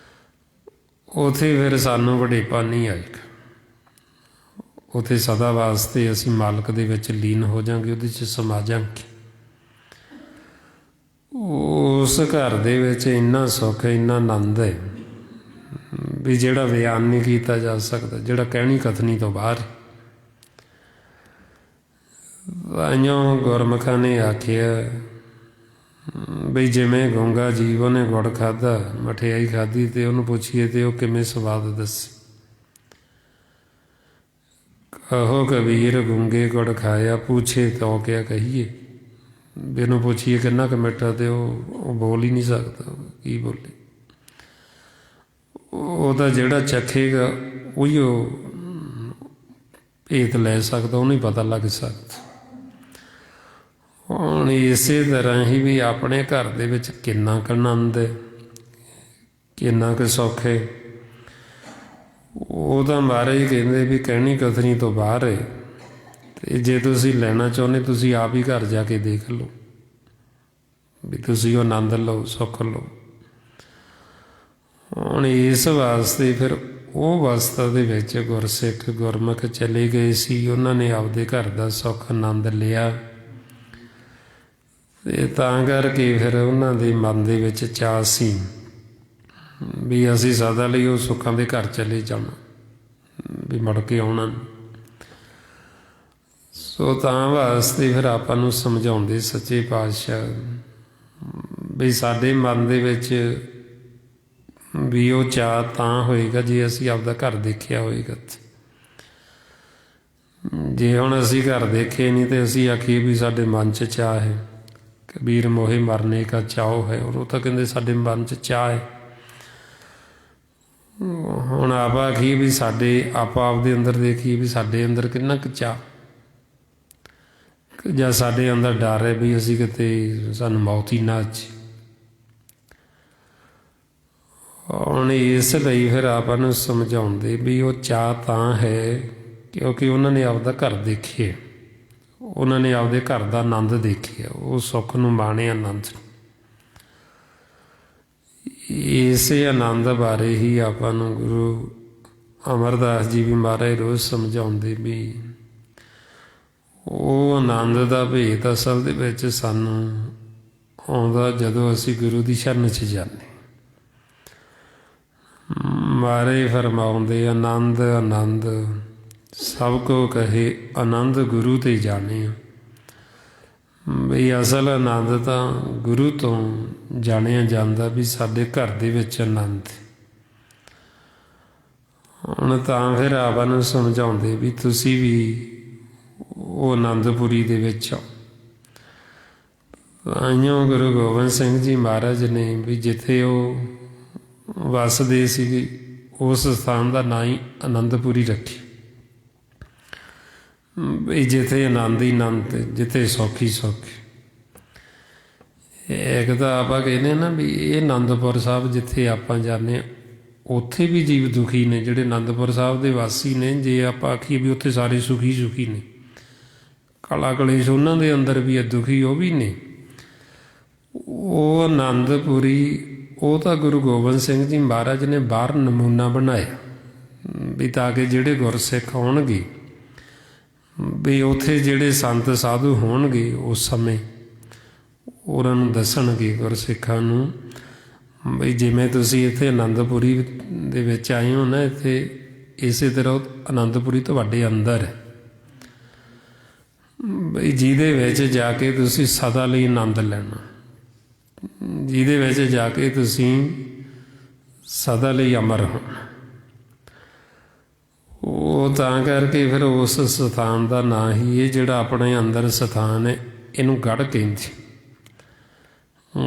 ਉੱਥੇ ਫਿਰ ਸਾਨੂੰ ਵਡੇਪਾ ਨਹੀਂ ਆਏਗਾ। ਉੱਥੇ ਸਦਾ ਵਾਸਤੇ ਅਸੀਂ ਮਾਲਕ ਦੇ ਵਿੱਚ ਲੀਨ ਹੋ ਜਾਵਾਂਗੇ, ਉਹਦੇ 'ਚ ਸਮਾ ਜਾਵਾਂਗੇ। ਉਸ ਘਰ ਦੇ ਵਿੱਚ ਇੰਨਾ ਸੁੱਖ, ਇੰਨਾ ਆਨੰਦ ਹੈ ਵੀ ਜਿਹੜਾ ਬਿਆਨ ਨਹੀਂ ਕੀਤਾ ਜਾ ਸਕਦਾ, ਜਿਹੜਾ ਕਹਿਣੀ ਕਥਨੀ ਤੋਂ ਬਾਹਰ। ਤਾਈਓਂ ਗੁਰਮੁਖਾਂ ਨੇ ਆਖਿਆ ਬਈ ਜਿਵੇਂ ਗੂੰਗਾ ਜੀਵ, ਉਹਨੇ ਗੁੜ ਖਾਧਾ, ਮਠਿਆਈ ਖਾਧੀ, ਤੇ ਉਹਨੂੰ ਪੁੱਛੀਏ ਤੇ ਉਹ ਕਿਵੇਂ ਸਵਾਦ ਦੱਸੇ। ਕਹੋ ਕਬੀਰ ਗੂੰਗੇ ਗੁੜ ਖਾਇਆ, ਪੂਛੇ ਤਾਂ ਕਿਆ ਕਹੀਏ। ਵੀ ਇਹਨੂੰ ਪੁੱਛੀਏ ਕਿੰਨਾ ਕੁ ਮਿੱਠਾ, ਤੇ ਉਹ ਬੋਲ ਹੀ ਨਹੀਂ ਸਕਦਾ, ਕੀ ਬੋਲੇ। ਉਹਦਾ ਜਿਹੜਾ ਚੱਖੇਗਾ ਉਹੀ ਉਹ ਭੇਤ ਲੈ ਸਕਦਾ, ਉਹਨੂੰ ਹੀ ਪਤਾ ਲੱਗ ਸਕਦਾ। ਹੁਣ ਇਸੇ ਤਰ੍ਹਾਂ ਹੀ ਵੀ ਆਪਣੇ ਘਰ ਦੇ ਵਿੱਚ ਕਿੰਨਾ ਕੁ ਆਨੰਦ ਹੈ, ਕਿੰਨਾ ਕੁ ਸੁੱਖ ਹੈ, ਉਹ ਤਾਂ ਮਹਾਰਾਜ ਕਹਿੰਦੇ ਵੀ ਕਹਿਣੀ ਕਥਨੀ ਤੋਂ ਬਾਹਰ ਹੈ। ਅਤੇ ਜੇ ਤੁਸੀਂ ਲੈਣਾ ਚਾਹੁੰਦੇ, ਤੁਸੀਂ ਆਪ ਹੀ ਘਰ ਜਾ ਕੇ ਦੇਖ ਲਓ ਵੀ ਤੁਸੀਂ ਉਹ ਆਨੰਦ ਲਓ, ਸੁੱਖ ਲਓ। ਹੁਣ ਇਸ ਵਾਸਤੇ ਫਿਰ ਉਹ ਅਵਸਥਾ ਦੇ ਵਿੱਚ ਗੁਰਸਿੱਖ ਗੁਰਮੁਖ ਚਲੇ ਗਏ ਸੀ। ਉਹਨਾਂ ਨੇ ਆਪਦੇ ਘਰ ਦਾ ਸੁੱਖ ਆਨੰਦ ਲਿਆ, ਅਤੇ ਤਾਂ ਕਰਕੇ ਫਿਰ ਉਹਨਾਂ ਦੇ ਮਨ ਦੇ ਵਿੱਚ ਚਾਅ ਸੀ ਵੀ ਅਸੀਂ ਸਦਾ ਲਈ ਉਹ ਸੁੱਖਾਂ ਦੇ ਘਰ ਚਲੇ ਜਾਣਾ, ਵੀ ਮੁੜ ਕੇ ਆਉਣਾ। ਸੋ ਤਾਂ ਵਾਸਤੇ ਫਿਰ ਆਪਾਂ ਨੂੰ ਸਮਝਾਉਂਦੇ ਸੱਚੇ ਪਾਤਸ਼ਾਹ ਵੀ ਸਾਡੇ ਮਨ ਦੇ ਵਿੱਚ ਵੀ ਉਹ ਚਾਅ ਤਾਂ ਹੋਏਗਾ ਜੇ ਅਸੀਂ ਆਪਦਾ ਘਰ ਦੇਖਿਆ ਹੋਏਗਾ। ਜੇ ਹੁਣ ਅਸੀਂ ਘਰ ਦੇਖੇ ਨਹੀਂ ਤੇ ਅਸੀਂ ਆਖੀਏ ਵੀ ਸਾਡੇ ਮਨ 'ਚ ਚਾਅ ਹੈ, ਕਬੀਰ ਮੋਹੇ ਮਰਨੇ ਕਾ ਚਾਓ ਹੈ, ਔਰ ਉਹ ਤਾਂ ਕਹਿੰਦੇ ਸਾਡੇ ਮਨ 'ਚ ਚਾਅ ਹੈ। ਹੁਣ ਆਪਾਂ ਆਖੀਏ ਵੀ ਸਾਡੇ, ਆਪਾਂ ਆਪਦੇ ਅੰਦਰ ਦੇਖੀਏ ਵੀ ਸਾਡੇ ਅੰਦਰ ਕਿੰਨਾ ਕੁ ਚਾਅ, ਜਾਂ ਸਾਡੇ ਅੰਦਰ ਡਰ ਹੈ ਵੀ ਅਸੀਂ ਕਿਤੇ ਸਾਨੂੰ ਮੌਤ ਹੀ ਨਾ ਆਜੇ। ਹੁਣ ਇਸ ਲਈ ਫਿਰ ਆਪਾਂ ਨੂੰ ਸਮਝਾਉਂਦੇ ਵੀ ਉਹ ਚਾਅ ਤਾਂ ਹੈ ਕਿਉਂਕਿ ਉਹਨਾਂ ਨੇ ਆਪਦਾ ਘਰ ਦੇਖਿਆ, ਉਹਨਾਂ ਨੇ ਆਪਦੇ ਘਰ ਦਾ ਆਨੰਦ ਦੇਖਿਆ, ਉਹ ਸੁੱਖ ਨੂੰ ਮਾਣਿਆ, ਆਨੰਦ। ਇਸੇ ਆਨੰਦ ਬਾਰੇ ਹੀ ਆਪਾਂ ਨੂੰ ਗੁਰੂ ਅਮਰਦਾਸ ਜੀ ਵੀ ਮਹਾਰਾਜ ਰੋਜ਼ ਸਮਝਾਉਂਦੇ ਵੀ ਉਹ ਆਨੰਦ ਦਾ ਭੇਤ ਅਸਲ ਦੇ ਵਿੱਚ ਸਾਨੂੰ ਆਉਂਦਾ ਜਦੋਂ ਅਸੀਂ ਗੁਰੂ ਦੀ ਸ਼ਰਨ 'ਚ ਜਾਂਦੇ। ਮਹਾਰਾਜ ਫਰਮਾਉਂਦੇ ਆਨੰਦ ਆਨੰਦ ਸਭ ਕੋ ਕਹੇ, ਆਨੰਦ ਗੁਰੂ ਤੇ ਜਾਣੇ। ਬਈ ਅਸਲ ਆਨੰਦ ਤਾਂ ਗੁਰੂ ਤੋਂ ਜਾਣਿਆ ਜਾਂਦਾ ਵੀ ਸਾਡੇ ਘਰ ਦੇ ਵਿੱਚ ਆਨੰਦ। ਹੁਣ ਤਾਂ ਫਿਰ ਆਪਾਂ ਨੂੰ ਸਮਝਾਉਂਦੇ ਵੀ ਤੁਸੀਂ ਵੀ ਉਹ ਆਨੰਦਪੁਰੀ ਦੇ ਵਿੱਚ ਆਓ। ਤਾਂਹੀਓ ਗੁਰੂ ਗੋਬਿੰਦ ਸਿੰਘ ਜੀ ਮਹਾਰਾਜ ਨੇ ਵੀ ਜਿੱਥੇ ਉਹ ਵਸਦੇ ਸੀਗੇ ਉਸ ਸਥਾਨ ਦਾ ਨਾਂ ਹੀ ਆਨੰਦਪੁਰੀ ਰੱਖਿਆ। ਵੀ ਜਿੱਥੇ ਆਨੰਦ ਹੀ ਆਨੰਦ, ਜਿੱਥੇ ਸੁੱਖ ਹੀ ਸੁੱਖ। ਇੱਕ ਤਾਂ ਆਪਾਂ ਕਹਿੰਦੇ ਨਾ ਵੀ ਇਹ ਅਨੰਦਪੁਰ ਸਾਹਿਬ ਜਿੱਥੇ ਆਪਾਂ ਜਾਂਦੇ ਹਾਂ ਉੱਥੇ ਵੀ ਜੀਵ ਦੁਖੀ ਨੇ, ਜਿਹੜੇ ਅਨੰਦਪੁਰ ਸਾਹਿਬ ਦੇ ਵਾਸੀ ਨੇ। ਜੇ ਆਪਾਂ ਆਖੀਏ ਵੀ ਉੱਥੇ ਸਾਰੇ ਸੁਖੀ ਸੁਖੀ ਨੇ, ਕਲਾ ਕਲੇਸ਼ ਉਹਨਾਂ ਦੇ ਅੰਦਰ ਵੀ ਹੈ, ਦੁਖੀ ਉਹ ਵੀ ਨੇ। ਉਹ ਆਨੰਦਪੁਰੀ ਉਹ ਤਾਂ ਗੁਰੂ ਗੋਬਿੰਦ ਸਿੰਘ ਜੀ ਮਹਾਰਾਜ ਨੇ ਬਾਹਰ ਨਮੂਨਾ ਬਣਾਇਆ ਵੀ ਤਾਂ ਕਿ ਜਿਹੜੇ ਗੁਰਸਿੱਖ ਹੋਣਗੇ ਵੀ ਉੱਥੇ ਜਿਹੜੇ ਸੰਤ ਸਾਧੂ ਹੋਣਗੇ ਉਸ ਸਮੇਂ ਉਹਨਾਂ ਨੂੰ ਦੱਸਣਗੇ ਗੁਰਸਿੱਖਾਂ ਨੂੰ ਬਈ ਜਿਵੇਂ ਤੁਸੀਂ ਇੱਥੇ ਆਨੰਦਪੁਰੀ ਦੇ ਵਿੱਚ ਆਏ ਹੋ ਨਾ, ਇੱਥੇ ਇਸੇ ਤਰ੍ਹਾਂ ਆਨੰਦਪੁਰੀ ਤੁਹਾਡੇ ਅੰਦਰ ਹੈ ਬਈ ਜਿਹਦੇ ਵਿੱਚ ਜਾ ਕੇ ਤੁਸੀਂ ਸਦਾ ਲਈ ਆਨੰਦ ਲੈਣਾ, ਜਿਹਦੇ ਵਿੱਚ ਜਾ ਕੇ ਤੁਸੀਂ ਸਦਾ ਲਈ ਅਮਰ ਹੋਣਾ। ਉਹ ਤਾਂ ਕਰਕੇ ਫਿਰ ਉਸ ਸਥਾਨ ਦਾ ਨਾਂ ਹੀ ਇਹ ਜਿਹੜਾ ਆਪਣੇ ਅੰਦਰ ਸਥਾਨ ਹੈ ਇਹਨੂੰ ਗੜ੍ਹ ਕਹਿੰਦੇ,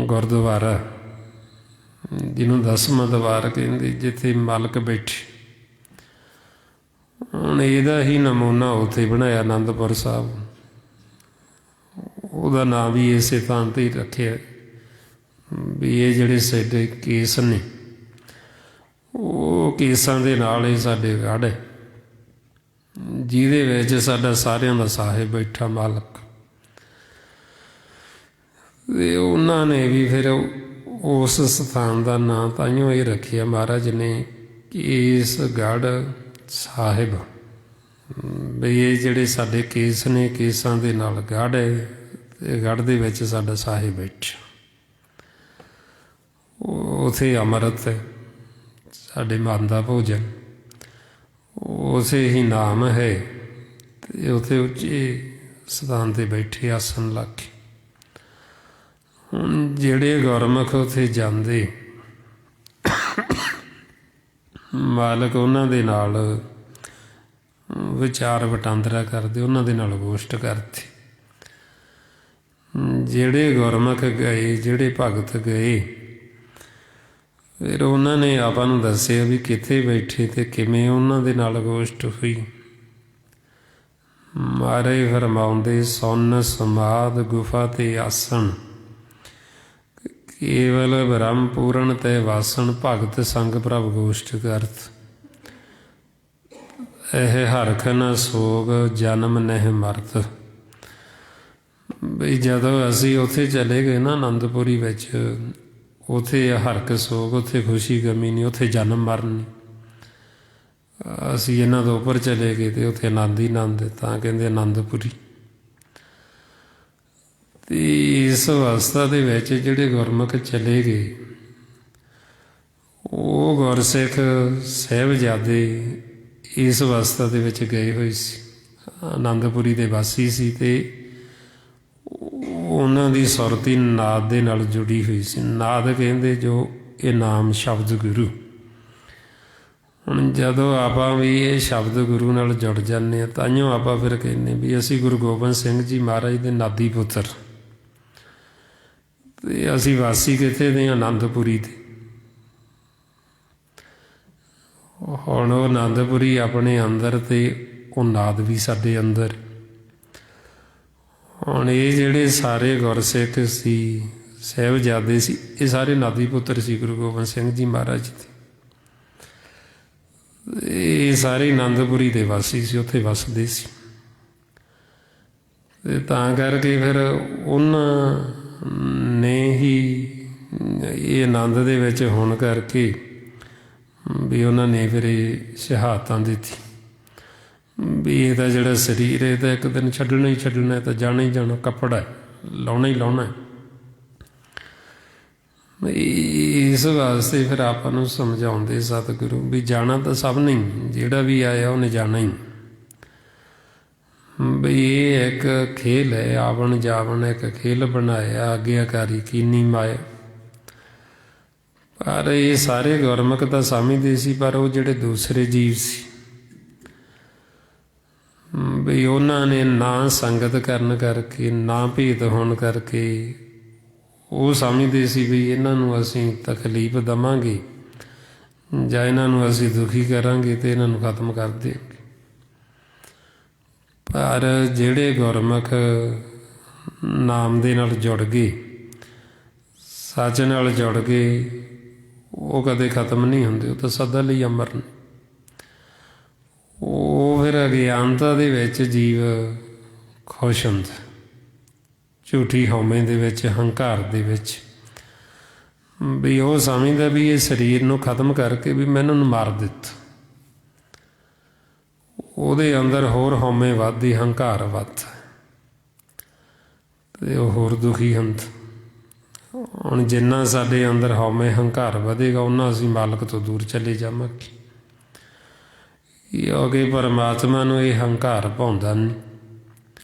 ਗੁਰਦੁਆਰਾ ਜਿਹਨੂੰ 10ਵਾਂ ਦਵਾਰ ਕਹਿੰਦੇ, ਜਿੱਥੇ ਮਾਲਕ ਬੈਠੇ। ਹੁਣ ਇਹਦਾ ਹੀ ਨਮੂਨਾ ਉੱਥੇ ਬਣਾਇਆ ਆਨੰਦਪੁਰ ਸਾਹਿਬ, ਉਹਦਾ ਨਾਂ ਵੀ ਇਸੇ ਥਾਂ 'ਤੇ ਹੀ ਰੱਖਿਆ ਵੀ ਇਹ ਜਿਹੜੇ ਸਾਡੇ ਕੇਸ ਨੇ ਉਹ ਕੇਸਾਂ ਦੇ ਨਾਲ ਹੀ ਸਾਡੇ ਗੜ੍ਹ ਹੈ, ਜਿਹਦੇ ਵਿੱਚ ਸਾਡਾ ਸਾਰਿਆਂ ਦਾ ਸਾਹਿਬ ਬੈਠਾ ਮਾਲਕ। ਅਤੇ ਉਹਨਾਂ ਨੇ ਵੀ ਫਿਰ ਉਸ ਸਥਾਨ ਦਾ ਨਾਂ ਤਾਂਹੀਓ ਇਹ ਰੱਖਿਆ ਮਹਾਰਾਜ ਨੇ ਕੇਸ ਗੜ੍ਹ ਸਾਹਿਬ, ਬਈ ਇਹ ਜਿਹੜੇ ਸਾਡੇ ਕੇਸ ਨੇ ਕੇਸਾਂ ਦੇ ਨਾਲ ਗੜ੍ਹ ਹੈ, ਅਤੇ ਗੜ੍ਹ ਦੇ ਵਿੱਚ ਸਾਡਾ ਸਾਹਿਬ ਬੈਠਾ। ਉੱਥੇ ਅੰਮ੍ਰਿਤ ਹੈ, ਸਾਡੇ ਮਨ ਦਾ ਭੋਜਨ, ਉਸੇ ਹੀ ਨਾਮ ਹੈ, ਅਤੇ ਉੱਥੇ ਉੱਚੇ ਸਥਾਨ 'ਤੇ ਬੈਠੇ ਆਸਣ ਲਾ ਕੇ। ਹੁਣ ਜਿਹੜੇ ਗੁਰਮੁਖ ਉੱਥੇ ਜਾਂਦੇ ਮਾਲਕ ਉਹਨਾਂ ਦੇ ਨਾਲ ਵਿਚਾਰ ਵਟਾਂਦਰਾ ਕਰਦੇ, ਉਹਨਾਂ ਦੇ ਨਾਲ ਗੋਸ਼ਟ ਕਰਦੇ। ਜਿਹੜੇ ਗੁਰਮੁਖ ਗਏ, ਜਿਹੜੇ ਭਗਤ ਗਏ, ਫਿਰ ਉਹਨਾਂ ਨੇ ਆਪਾਂ ਨੂੰ ਦੱਸਿਆ ਵੀ ਕਿੱਥੇ ਬੈਠੇ ਅਤੇ ਕਿਵੇਂ ਉਹਨਾਂ ਦੇ ਨਾਲ ਗੋਸ਼ਟ ਹੋਈ। ਮਹਾਰਾਜ ਫਰਮਾਉਂਦੇ, ਸੁਨ ਸਮਾਧ ਗੁਫਾ ਤੇ ਆਸਣ, ਕੇਵਲ ਬ੍ਰਹਮ ਪੂਰਨ ਤੇ ਵਾਸਣ, ਭਗਤ ਸੰਗ ਪ੍ਰਭ ਗੋਸ਼ਟ ਕਰਤ, ਇਹ ਹਰਖ ਨ ਸੋਗ ਜਨਮ ਨਹਿ ਮਰਤ। ਬਈ ਜਦੋਂ ਅਸੀਂ ਉੱਥੇ ਚਲੇ ਗਏ ਨਾ ਆਨੰਦਪੁਰੀ ਵਿੱਚ, ਉੱਥੇ ਹਰਕ ਸੋਗ, ਉੱਥੇ ਖੁਸ਼ੀ ਗਮੀ ਨਹੀਂ, ਉੱਥੇ ਜਨਮ ਮਰਨ ਨਹੀਂ। ਅਸੀਂ ਇਹਨਾਂ ਤੋਂ ਉੱਪਰ ਚਲੇ ਗਏ ਅਤੇ ਉੱਥੇ ਆਨੰਦ ਹੀ ਆਨੰਦ, ਤਾਂ ਕਹਿੰਦੇ ਆਨੰਦਪੁਰੀ। ਅਤੇ ਇਸ ਅਵਸਥਾ ਦੇ ਵਿੱਚ ਜਿਹੜੇ ਗੁਰਮੁਖ ਚਲੇ ਗਏ, ਉਹ ਗੁਰਸਿੱਖ ਸਾਹਿਬਜ਼ਾਦੇ ਇਸ ਅਵਸਥਾ ਦੇ ਵਿੱਚ ਗਏ ਹੋਏ ਸੀ, ਆਨੰਦਪੁਰੀ ਦੇ ਵਾਸੀ ਸੀ, ਅਤੇ ਉਹਨਾਂ ਦੀ ਸੁਰਤੀ ਨਾਦ ਦੇ ਨਾਲ ਜੁੜੀ ਹੋਈ ਸੀ। ਨਾਦ ਕਹਿੰਦੇ ਜੋ ਇਹ ਨਾਮ ਸ਼ਬਦ ਗੁਰੂ। ਹੁਣ ਜਦੋਂ ਆਪਾਂ ਵੀ ਇਹ ਸ਼ਬਦ ਗੁਰੂ ਨਾਲ ਜੁੜ ਜਾਂਦੇ ਹਾਂ, ਤਾਂਹੀਓ ਆਪਾਂ ਫਿਰ ਕਹਿੰਦੇ ਵੀ ਅਸੀਂ ਗੁਰੂ ਗੋਬਿੰਦ ਸਿੰਘ ਜੀ ਮਹਾਰਾਜ ਦੇ ਨਾਦੀ ਪੁੱਤਰ, ਅਤੇ ਅਸੀਂ ਵਾਸੀ ਕਿੱਥੇ ਦੇ? ਆਨੰਦਪੁਰੀ ਦੇ। ਹੁਣ ਉਹ ਆਨੰਦਪੁਰੀ ਆਪਣੇ ਅੰਦਰ, ਅਤੇ ਉਹ ਨਾਦ ਵੀ ਸਾਡੇ ਅੰਦਰ। ਹੁਣ ਇਹ ਜਿਹੜੇ ਸਾਰੇ ਗੁਰਸਿੱਖ ਸੀ, ਸਾਹਿਬਜ਼ਾਦੇ ਸੀ, ਇਹ ਸਾਰੇ ਨਾਦੀ ਪੁੱਤਰ ਸੀ ਗੁਰੂ ਗੋਬਿੰਦ ਸਿੰਘ ਜੀ ਮਹਾਰਾਜ ਦੇ। ਇਹ ਸਾਰੇ ਆਨੰਦਪੁਰੀ ਦੇ ਵਾਸੀ ਸੀ, ਉੱਥੇ ਵੱਸਦੇ ਸੀ। ਅਤੇ ਤਾਂ ਕਰਕੇ ਫਿਰ ਉਹਨਾਂ ਨੇ ਹੀ ਇਹ ਆਨੰਦ ਦੇ ਵਿੱਚ ਹੋਣ ਕਰਕੇ ਵੀ ਉਹਨਾਂ ਨੇ ਫਿਰ ਇਹ ਸ਼ਹਾਦਤਾਂ ਦਿੱਤੀ ਵੀ ਇਹ ਤਾਂ ਜਿਹੜਾ ਸਰੀਰ ਹੈ ਤਾਂ ਇੱਕ ਦਿਨ ਛੱਡਣਾ ਹੀ ਛੱਡਣਾ, ਤਾਂ ਜਾਣਾ ਹੀ ਜਾਣਾ, ਕੱਪੜਾ ਹੈ, ਲਾਉਣਾ ਹੀ ਲਾਉਣਾ। ਇਸ ਵਾਸਤੇ ਫਿਰ ਆਪਾਂ ਨੂੰ ਸਮਝਾਉਂਦੇ ਸਤਿਗੁਰੂ ਵੀ ਜਾਣਾ ਤਾਂ ਸਭ ਨੇ, ਜਿਹੜਾ ਵੀ ਆਇਆ ਉਹਨੇ ਜਾਣਾ ਹੀ। ਬਈ ਇਹ ਇੱਕ ਖੇਲ ਹੈ, ਆਵਣ ਜਾਵਣ ਇੱਕ ਖੇਲ ਬਣਾਇਆ, ਆਗਿਆਕਾਰੀ ਕੀਨੀ ਮਾਇਆ। ਪਰ ਇਹ ਸਾਰੇ ਗੁਰਮੁਖ ਤਾਂ ਸਮਝਦੇ ਸੀ, ਪਰ ਉਹ ਜਿਹੜੇ ਦੂਸਰੇ ਜੀਵ ਸੀ ਬਈ ਉਹਨਾਂ ਨੇ ਨਾ ਸੰਗਤ ਕਰਨ ਕਰਕੇ, ਨਾ ਭੇਦ ਹੋਣ ਕਰਕੇ ਉਹ ਸਮਝਦੇ ਸੀ ਵੀ ਇਹਨਾਂ ਨੂੰ ਅਸੀਂ ਤਕਲੀਫ ਦੇਵਾਂਗੇ ਜਾਂ ਇਹਨਾਂ ਨੂੰ ਅਸੀਂ ਦੁਖੀ ਕਰਾਂਗੇ ਅਤੇ ਇਹਨਾਂ ਨੂੰ ਖਤਮ ਕਰ ਦੇਵਾਂਗੇ। ਪਰ ਜਿਹੜੇ ਗੁਰਮੁਖ ਨਾਮ ਦੇ ਨਾਲ ਜੁੜ ਗਏ, ਸੱਚ ਨਾਲ ਜੁੜ ਗਏ, ਉਹ ਕਦੇ ਖਤਮ ਨਹੀਂ ਹੁੰਦੇ, ਉਹ ਤਾਂ ਸਦਾ ਲਈ ਅਮਰ ਨੇ। ਉਹ ਫਿਰ ਅਗਿਆਨਤਾ ਦੇ ਵਿੱਚ ਜੀਵ ਖੁਸ਼ ਹੁੰਦਾ, ਝੂਠੀ ਹਉਮੈ ਦੇ ਵਿੱਚ, ਹੰਕਾਰ ਦੇ ਵਿੱਚ, ਵੀ ਉਹ ਸਮਝਦਾ ਵੀ ਇਹ ਸਰੀਰ ਨੂੰ ਖਤਮ ਕਰਕੇ ਵੀ ਮੈਂ ਇਹਨਾਂ ਨੂੰ ਮਾਰ ਦਿੱਤਾ। ਉਹਦੇ ਅੰਦਰ ਹੋਰ ਹਉਮੈ ਵੱਧਦੀ, ਹੰਕਾਰ ਵੱਧਦਾ, ਅਤੇ ਉਹ ਹੋਰ ਦੁਖੀ ਹੁੰਦਾ। ਹੁਣ ਜਿੰਨਾ ਸਾਡੇ ਅੰਦਰ ਹਉਮੈ ਹੰਕਾਰ ਵਧੇਗਾ, ਉਹਨਾਂ ਅਸੀਂ ਮਾਲਕ ਤੋਂ ਦੂਰ ਚਲੇ ਜਾਵਾਂਗੇ, ਕਿਉਂਕਿ ਪਰਮਾਤਮਾ ਨੂੰ ਇਹ ਹੰਕਾਰ ਭਾਉਂਦਾ ਨਹੀਂ।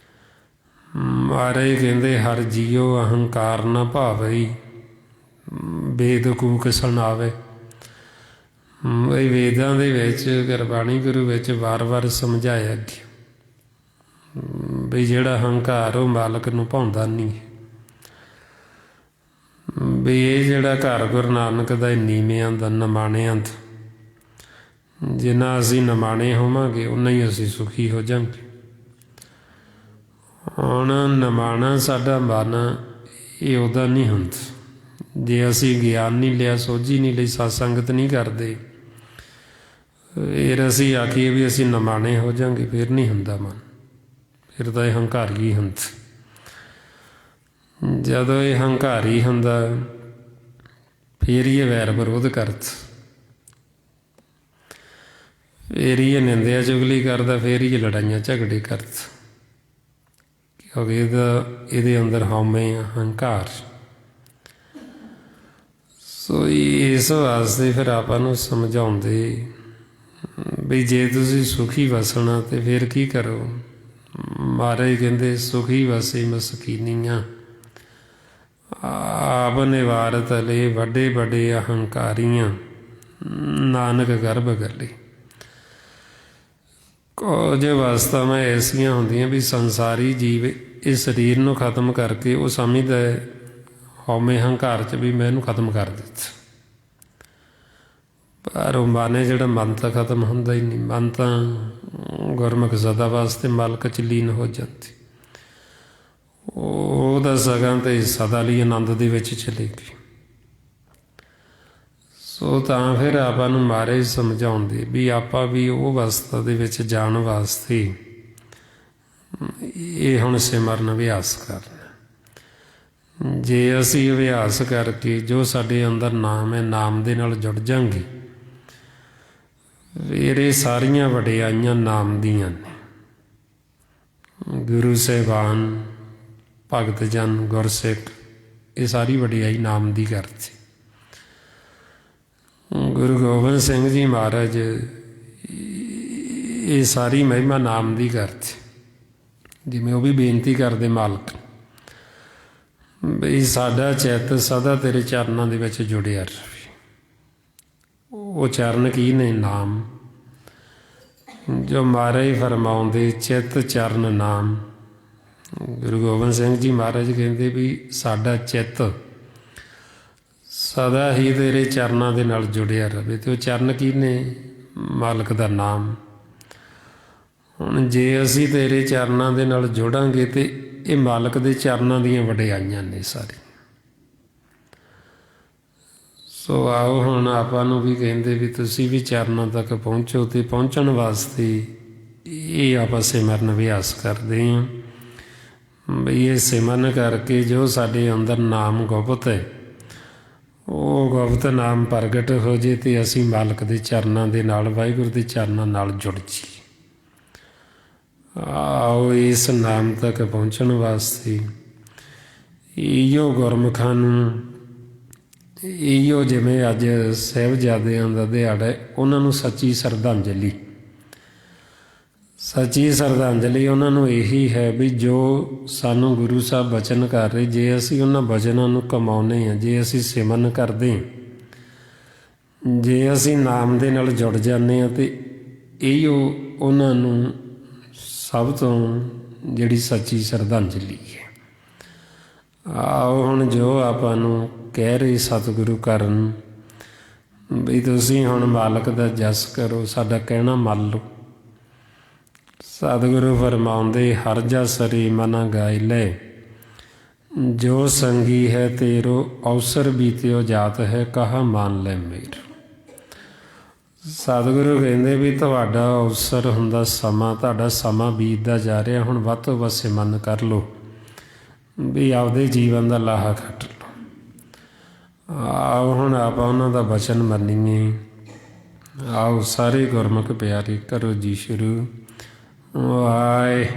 ਮਹਾਰਾਜ ਕਹਿੰਦੇ ਹਰ ਜੀਓ ਅਹੰਕਾਰ ਨਾ ਭਾਵਈ, ਵੇਦ ਕੂਕ ਸੁਣਾਵੇ। ਇਹ ਵੇਦਾਂ ਦੇ ਵਿੱਚ ਗੁਰਬਾਣੀ ਗੁਰੂ ਵਿੱਚ ਵਾਰ-ਵਾਰ ਸਮਝਾਇਆ ਗਿਆ ਵੀ ਜਿਹੜਾ ਹੰਕਾਰ ਉਹ ਮਾਲਕ ਨੂੰ ਭਾਉਂਦਾ ਨਹੀਂ। ਵੀ ਇਹ ਜਿਹੜਾ ਘਰ ਗੁਰੂ ਨਾਨਕ ਦਾ ਨੀਵਿਆਂ ਦਾ ਨਿਮਾਣਿਆਂ ਦਾ, ਜਿੰਨਾ ਅਸੀਂ ਨਿਮਾਣੇ ਹੋਵਾਂਗੇ ਉਨਾ ਹੀ ਅਸੀਂ ਸੁਖੀ ਹੋ ਜਾਵਾਂਗੇ। ਹੁਣ ਨਿਮਾਣਾ ਸਾਡਾ ਮਨ ਇਹ ਉਹਦਾ ਨਹੀਂ ਹੁੰਦਾ ਜੇ ਅਸੀਂ ਗਿਆਨ ਨਹੀਂ ਲਿਆ, ਸੋਝੀ ਨਹੀਂ ਲਈ, ਸਤਸੰਗਤ ਨਹੀਂ ਕਰਦੇ, ਫਿਰ ਅਸੀਂ ਆਖੀਏ ਵੀ ਅਸੀਂ ਨਿਮਾਣੇ ਹੋ ਜਾਵਾਂਗੇ, ਫਿਰ ਨਹੀਂ ਹੁੰਦਾ ਮਨ, ਫਿਰ ਤਾਂ ਇਹ ਹੰਕਾਰੀ ਹੁੰਦਾ। ਜਦੋਂ ਇਹ ਹੰਕਾਰੀ ਹੁੰਦਾ ਫਿਰ ਹੀ ਇਹ ਵੈਰ ਵਿਰੋਧ ਕਰਦਾ, ਫਿਰ ਹੀ ਇਹ ਨਿੰਦਿਆ ਚੁਗਲੀ ਕਰਦਾ, ਫਿਰ ਹੀ ਇਹ ਲੜਾਈਆਂ ਝਗੜੇ ਕਰਦਾ, ਕਿਉਂਕਿ ਇਹਦੇ ਅੰਦਰ ਹਉਮੈ ਆ, ਹੰਕਾਰ। ਸੋ ਇਸ ਵਾਸਤੇ ਫਿਰ ਆਪਾਂ ਨੂੰ ਸਮਝਾਉਂਦੇ ਵੀ ਜੇ ਤੁਸੀਂ ਸੁਖੀ ਵਸਣਾ ਤੇ ਫਿਰ ਕੀ ਕਰੋ। ਮਹਾਰਾਜ ਕਹਿੰਦੇ ਸੁਖੀ ਵਸੇ ਮਸਕੀਨੀਆਂ, ਆਪ ਨਿਵਾਰਤ ਲੈ ਵੱਡੇ ਵੱਡੇ ਅਹੰਕਾਰੀਆਂ, ਨਾਨਕ ਗਰਭ ਗੱਲੇ। ਕੁਝ ਅਵਸਥਾਵਾਂ ਐਸੀਆਂ ਹੁੰਦੀਆਂ ਵੀ ਸੰਸਾਰੀ ਜੀਵ ਇਸ ਸਰੀਰ ਨੂੰ ਖਤਮ ਕਰਕੇ ਉਹ ਸਮਝਦਾ ਹਉਮੈ ਹੰਕਾਰ 'ਚ ਵੀ ਮੈਂ ਇਹਨੂੰ ਖਤਮ ਕਰ ਦਿੱਤਾ, ਪਰ ਉਹ ਮਨ ਜਿਹੜਾ ਮਨ ਤਾਂ ਖਤਮ ਹੁੰਦਾ ਹੀ ਨਹੀਂ। ਮਨ ਤਾਂ ਗੁਰਮੁਖ ਸਦਾ ਵਾਸਤੇ ਮਾਲਕ 'ਚ ਲੀਨ ਹੋ ਜਾਂਦੀ, ਉਹਦਾ ਸਗਾਂ ਤੇ ਸਦਾ ਲਈ ਆਨੰਦ ਦੇ ਵਿੱਚ ਚਲੇ ਗਈ। ਸੋ ਤਾਂ ਫਿਰ ਆਪਾਂ ਨੂੰ ਮਹਾਰਾਜ ਸਮਝਾਉਂਦੇ ਵੀ ਆਪਾਂ ਵੀ ਉਹ ਅਵਸਥਾ ਦੇ ਵਿੱਚ ਜਾਣ ਵਾਸਤੇ ਇਹ ਹੁਣ ਸਿਮਰਨ ਅਭਿਆਸ ਕਰਨਾ। ਜੇ ਅਸੀਂ ਅਭਿਆਸ ਕਰਕੇ ਜੋ ਸਾਡੇ ਅੰਦਰ ਨਾਮ ਹੈ, ਨਾਮ ਦੇ ਨਾਲ ਜੁੜ ਜਾਂਗੇ, ਫਿਰ ਇਹ ਸਾਰੀਆਂ ਵਡਿਆਈਆਂ ਨਾਮ ਦੀਆਂ ਨੇ। ਗੁਰੂ ਸਾਹਿਬਾਨ, ਭਗਤ ਜਨ, ਗੁਰਸਿੱਖ, ਇਹ ਸਾਰੀ ਵਡਿਆਈ ਨਾਮ ਦੀ ਕਰਤੀ। ਗੁਰੂ ਗੋਬਿੰਦ ਸਿੰਘ ਜੀ ਮਹਾਰਾਜ ਇਹ ਸਾਰੀ ਮਹਿਮਾ ਨਾਮ ਦੀ ਕਰਤੀ। ਜਿਵੇਂ ਉਹ ਵੀ ਬੇਨਤੀ ਕਰਦੇ ਮਾਲਕ ਬਈ ਸਾਡਾ ਚਿੱਤ ਸਦਾ ਤੇਰੇ ਚਰਨਾਂ ਦੇ ਵਿੱਚ ਜੁੜਿਆ ਰਹੇ। ਉਹ ਚਰਨ ਕੀ ਨੇ? ਨਾਮ। ਜੋ ਮਹਾਰਾਜ ਫਰਮਾਉਂਦੇ ਚਿੱਤ ਚਰਨ ਨਾਮ। ਗੁਰੂ ਗੋਬਿੰਦ ਸਿੰਘ ਜੀ ਮਹਾਰਾਜ ਕਹਿੰਦੇ ਵੀ ਸਾਡਾ ਚਿੱਤ ਸਦਾ ਹੀ ਤੇਰੇ ਚਰਨਾਂ ਦੇ ਨਾਲ ਜੁੜਿਆ ਰਹੇ। ਅਤੇ ਉਹ ਚਰਨ ਕੀ ਨੇ? ਮਾਲਕ ਦਾ ਨਾਮ। ਹੁਣ ਜੇ ਅਸੀਂ ਤੇਰੇ ਚਰਨਾਂ ਦੇ ਨਾਲ ਜੁੜਾਂਗੇ ਤੇ ਇਹ ਮਾਲਕ ਦੇ ਚਰਨਾਂ ਦੀਆਂ ਵਡਿਆਈਆਂ ਨੇ ਸਾਰੀ। ਸੋ ਆਓ ਹੁਣ ਆਪਾਂ ਨੂੰ ਵੀ ਕਹਿੰਦੇ ਵੀ ਤੁਸੀਂ ਵੀ ਚਰਨਾਂ ਤੱਕ ਪਹੁੰਚੋ, ਅਤੇ ਪਹੁੰਚਣ ਵਾਸਤੇ ਇਹ ਆਪਾਂ ਸਿਮਰਨ ਅਭਿਆਸ ਕਰਦੇ ਹਾਂ। ਬਈ ਇਹ ਸਿਮਰਨ ਕਰਕੇ ਜੋ ਸਾਡੇ ਅੰਦਰ ਨਾਮ ਗੁਪਤ ਹੈ, ਉਹ ਗੁਪਤ ਨਾਮ ਪ੍ਰਗਟ ਹੋ ਜੇ ਅਤੇ ਅਸੀਂ ਮਾਲਕ ਦੇ ਚਰਨਾਂ ਦੇ ਨਾਲ, ਵਾਹਿਗੁਰੂ ਦੇ ਚਰਨਾਂ ਨਾਲ ਜੁੜ ਜਾਈਏ। ਆਓ ਇਸ ਨਾਮ ਤੱਕ ਪਹੁੰਚਣ ਵਾਸਤੇ ਇਹੋ ਗੁਰਮੁਖਾਂ ਨੂੰ, ਇਹੋ ਜਿਵੇਂ ਅੱਜ ਸਾਹਿਬਜ਼ਾਦਿਆਂ ਦਾ ਦਿਹਾੜਾ ਹੈ, ਉਹਨਾਂ ਨੂੰ ਸੱਚੀ ਸ਼ਰਧਾਂਜਲੀ। ਸੱਚੀ ਸ਼ਰਧਾਂਜਲੀ ਉਹਨਾਂ ਨੂੰ ਇਹੀ ਹੈ ਵੀ ਜੋ ਸਾਨੂੰ ਗੁਰੂ ਸਾਹਿਬ ਬਚਨ ਕਰ ਰਹੇ, ਜੇ ਅਸੀਂ ਉਹਨਾਂ ਬਚਨਾਂ ਨੂੰ ਕਮਾਉਂਦੇ ਹਾਂ, ਜੇ ਅਸੀਂ ਸਿਮਰਨ ਕਰਦੇ ਹਾਂ, ਜੇ ਅਸੀਂ ਨਾਮ ਦੇ ਨਾਲ ਜੁੜ ਜਾਂਦੇ ਹਾਂ, ਅਤੇ ਇਹੋ ਉਹਨਾਂ ਨੂੰ ਸਭ ਤੋਂ ਜਿਹੜੀ ਸੱਚੀ ਸ਼ਰਧਾਂਜਲੀ ਹੈ। ਆਓ ਹੁਣ ਜੋ ਆਪਾਂ ਨੂੰ ਕਹਿ ਰਹੇ ਸਤਿਗੁਰੂ ਕਰਨ ਵੀ ਤੁਸੀਂ ਹੁਣ ਮਾਲਕ ਦਾ ਜਸ ਕਰੋ, ਸਾਡਾ ਕਹਿਣਾ ਮੰਨ ਲਓ। ਸਤਿਗੁਰੂ ਫਰਮਾਉਂਦੇ ਹਰ ਜਸ ਰੇ ਮਨਾ ਗਾਇ ਲੈ, ਜੋ ਸੰਗੀ ਹੈ ਤੇਰੋ ਅਵਸਰ ਬੀਤਿਓ ਜਾਤ ਹੈ, ਕਹਾ ਮੰਨ ਲੈ ਮੇਰ। ਸਤਿਗੁਰੂ ਕਹਿੰਦੇ ਵੀ ਤੁਹਾਡਾ ਅਵਸਰ ਹੁੰਦਾ ਸਮਾਂ, ਤੁਹਾਡਾ ਸਮਾਂ ਬੀਤਦਾ ਜਾ ਰਿਹਾ, ਹੁਣ ਵੱਧ ਤੋਂ ਵੱਧ ਸਿਮਰਨ ਕਰ ਲਓ ਵੀ ਆਪਦੇ ਜੀਵਨ ਦਾ ਲਾਹਾ ਖੱਟ ਲਓ। ਆਓ ਹੁਣ ਆਪਾਂ ਉਹਨਾਂ ਦਾ ਬਚਨ ਮੰਨੀਏ। ਆਓ ਸਾਰੇ ਗੁਰਮੁਖ ਪਿਆਰੇ, ਕਰੋ ਜੀ ਸ਼ੁਰੂ। ਵਾਹਿਗੁਰੂ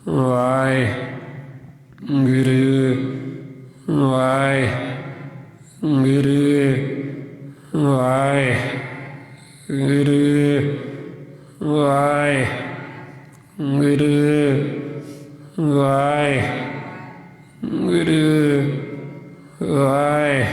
ਵਾਹਿਗੁਰੂ ਵਾਹਿਗੁਰੂ ਵਾਹਿਗੁਰੂ ਵਾਹਿਗੁਰੂ ਵਾਹਿਗੁਰੂ ਵਾਹਿਗੁਰੂ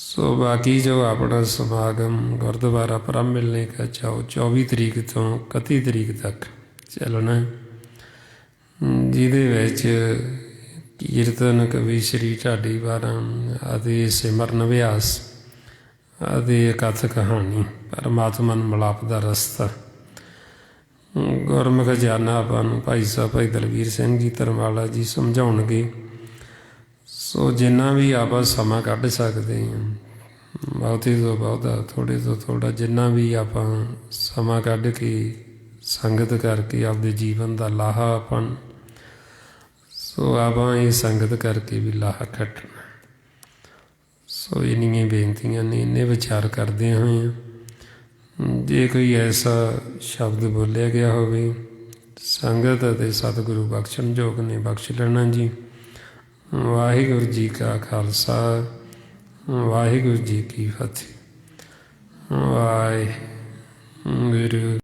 सो बाकी जो अपना समागम गुरुद्वारा परम मिलने का 24 तरीक तो 31 तरीक तक ਚੱਲਣਾ, ਜਿਹਦੇ ਵਿੱਚ ਕੀਰਤਨ ਕਵੀ ਸ਼੍ਰੀ ਢਾਡੀ ਵਾਰਾਂ ਅਤੇ ਸਿਮਰਨ ਅਭਿਆਸ ਅਤੇ ਕਥ ਕਹਾਣੀ ਪਰਮਾਤਮਾ ਨੂੰ ਮਿਲਾਪ ਦਾ ਰਸਤਾ ਗੁਰਮੁਖ ਜਾਨਾ ਆਪਾਂ ਨੂੰ ਭਾਈ ਸਾਹਿਬ ਭਾਈ ਦਲਵੀਰ ਸਿੰਘ ਜੀ ਧਰਮਾਲਾ ਜੀ ਸਮਝਾਉਣਗੇ। ਸੋ ਜਿੰਨਾ ਵੀ ਆਪਾਂ ਸਮਾਂ ਕੱਢ ਸਕਦੇ ਹਾਂ, ਬਹੁਤੇ ਤੋਂ ਬਹੁਤਾ ਥੋੜ੍ਹੇ ਤੋਂ ਥੋੜ੍ਹਾ, ਜਿੰਨਾ ਵੀ ਆਪਾਂ ਸਮਾਂ ਕੱਢ ਕੇ ਸੰਗਤ ਕਰਕੇ ਆਪਦੇ ਜੀਵਨ ਦਾ ਲਾਹਾ ਆਪਾਂ, ਸੋ ਆਪਾਂ ਇਹ ਸੰਗਤ ਕਰਕੇ ਵੀ ਲਾਹਾ ਖੱਟਣਾ। ਸੋ ਇੰਨੀਆਂ ਬੇਨਤੀਆਂ ਨੇ, ਇੰਨੇ ਵਿਚਾਰ ਕਰਦੇ ਹੋਏ ਹਾਂ। ਜੇ ਕੋਈ ਐਸਾ ਸ਼ਬਦ ਬੋਲਿਆ ਗਿਆ ਹੋਵੇ ਸੰਗਤ ਅਤੇ ਸਤਿਗੁਰੂ ਬਖਸ਼ਣਯੋਗ ਨੇ ਬਖਸ਼ ਲੈਣਾ ਜੀ। ਵਾਹਿਗੁਰੂ ਜੀ ਕਾ ਖਾਲਸਾ, ਵਾਹਿਗੁਰੂ ਜੀ ਕੀ ਫਤਿਹ। ਵਾਹਿਗੁਰੂ।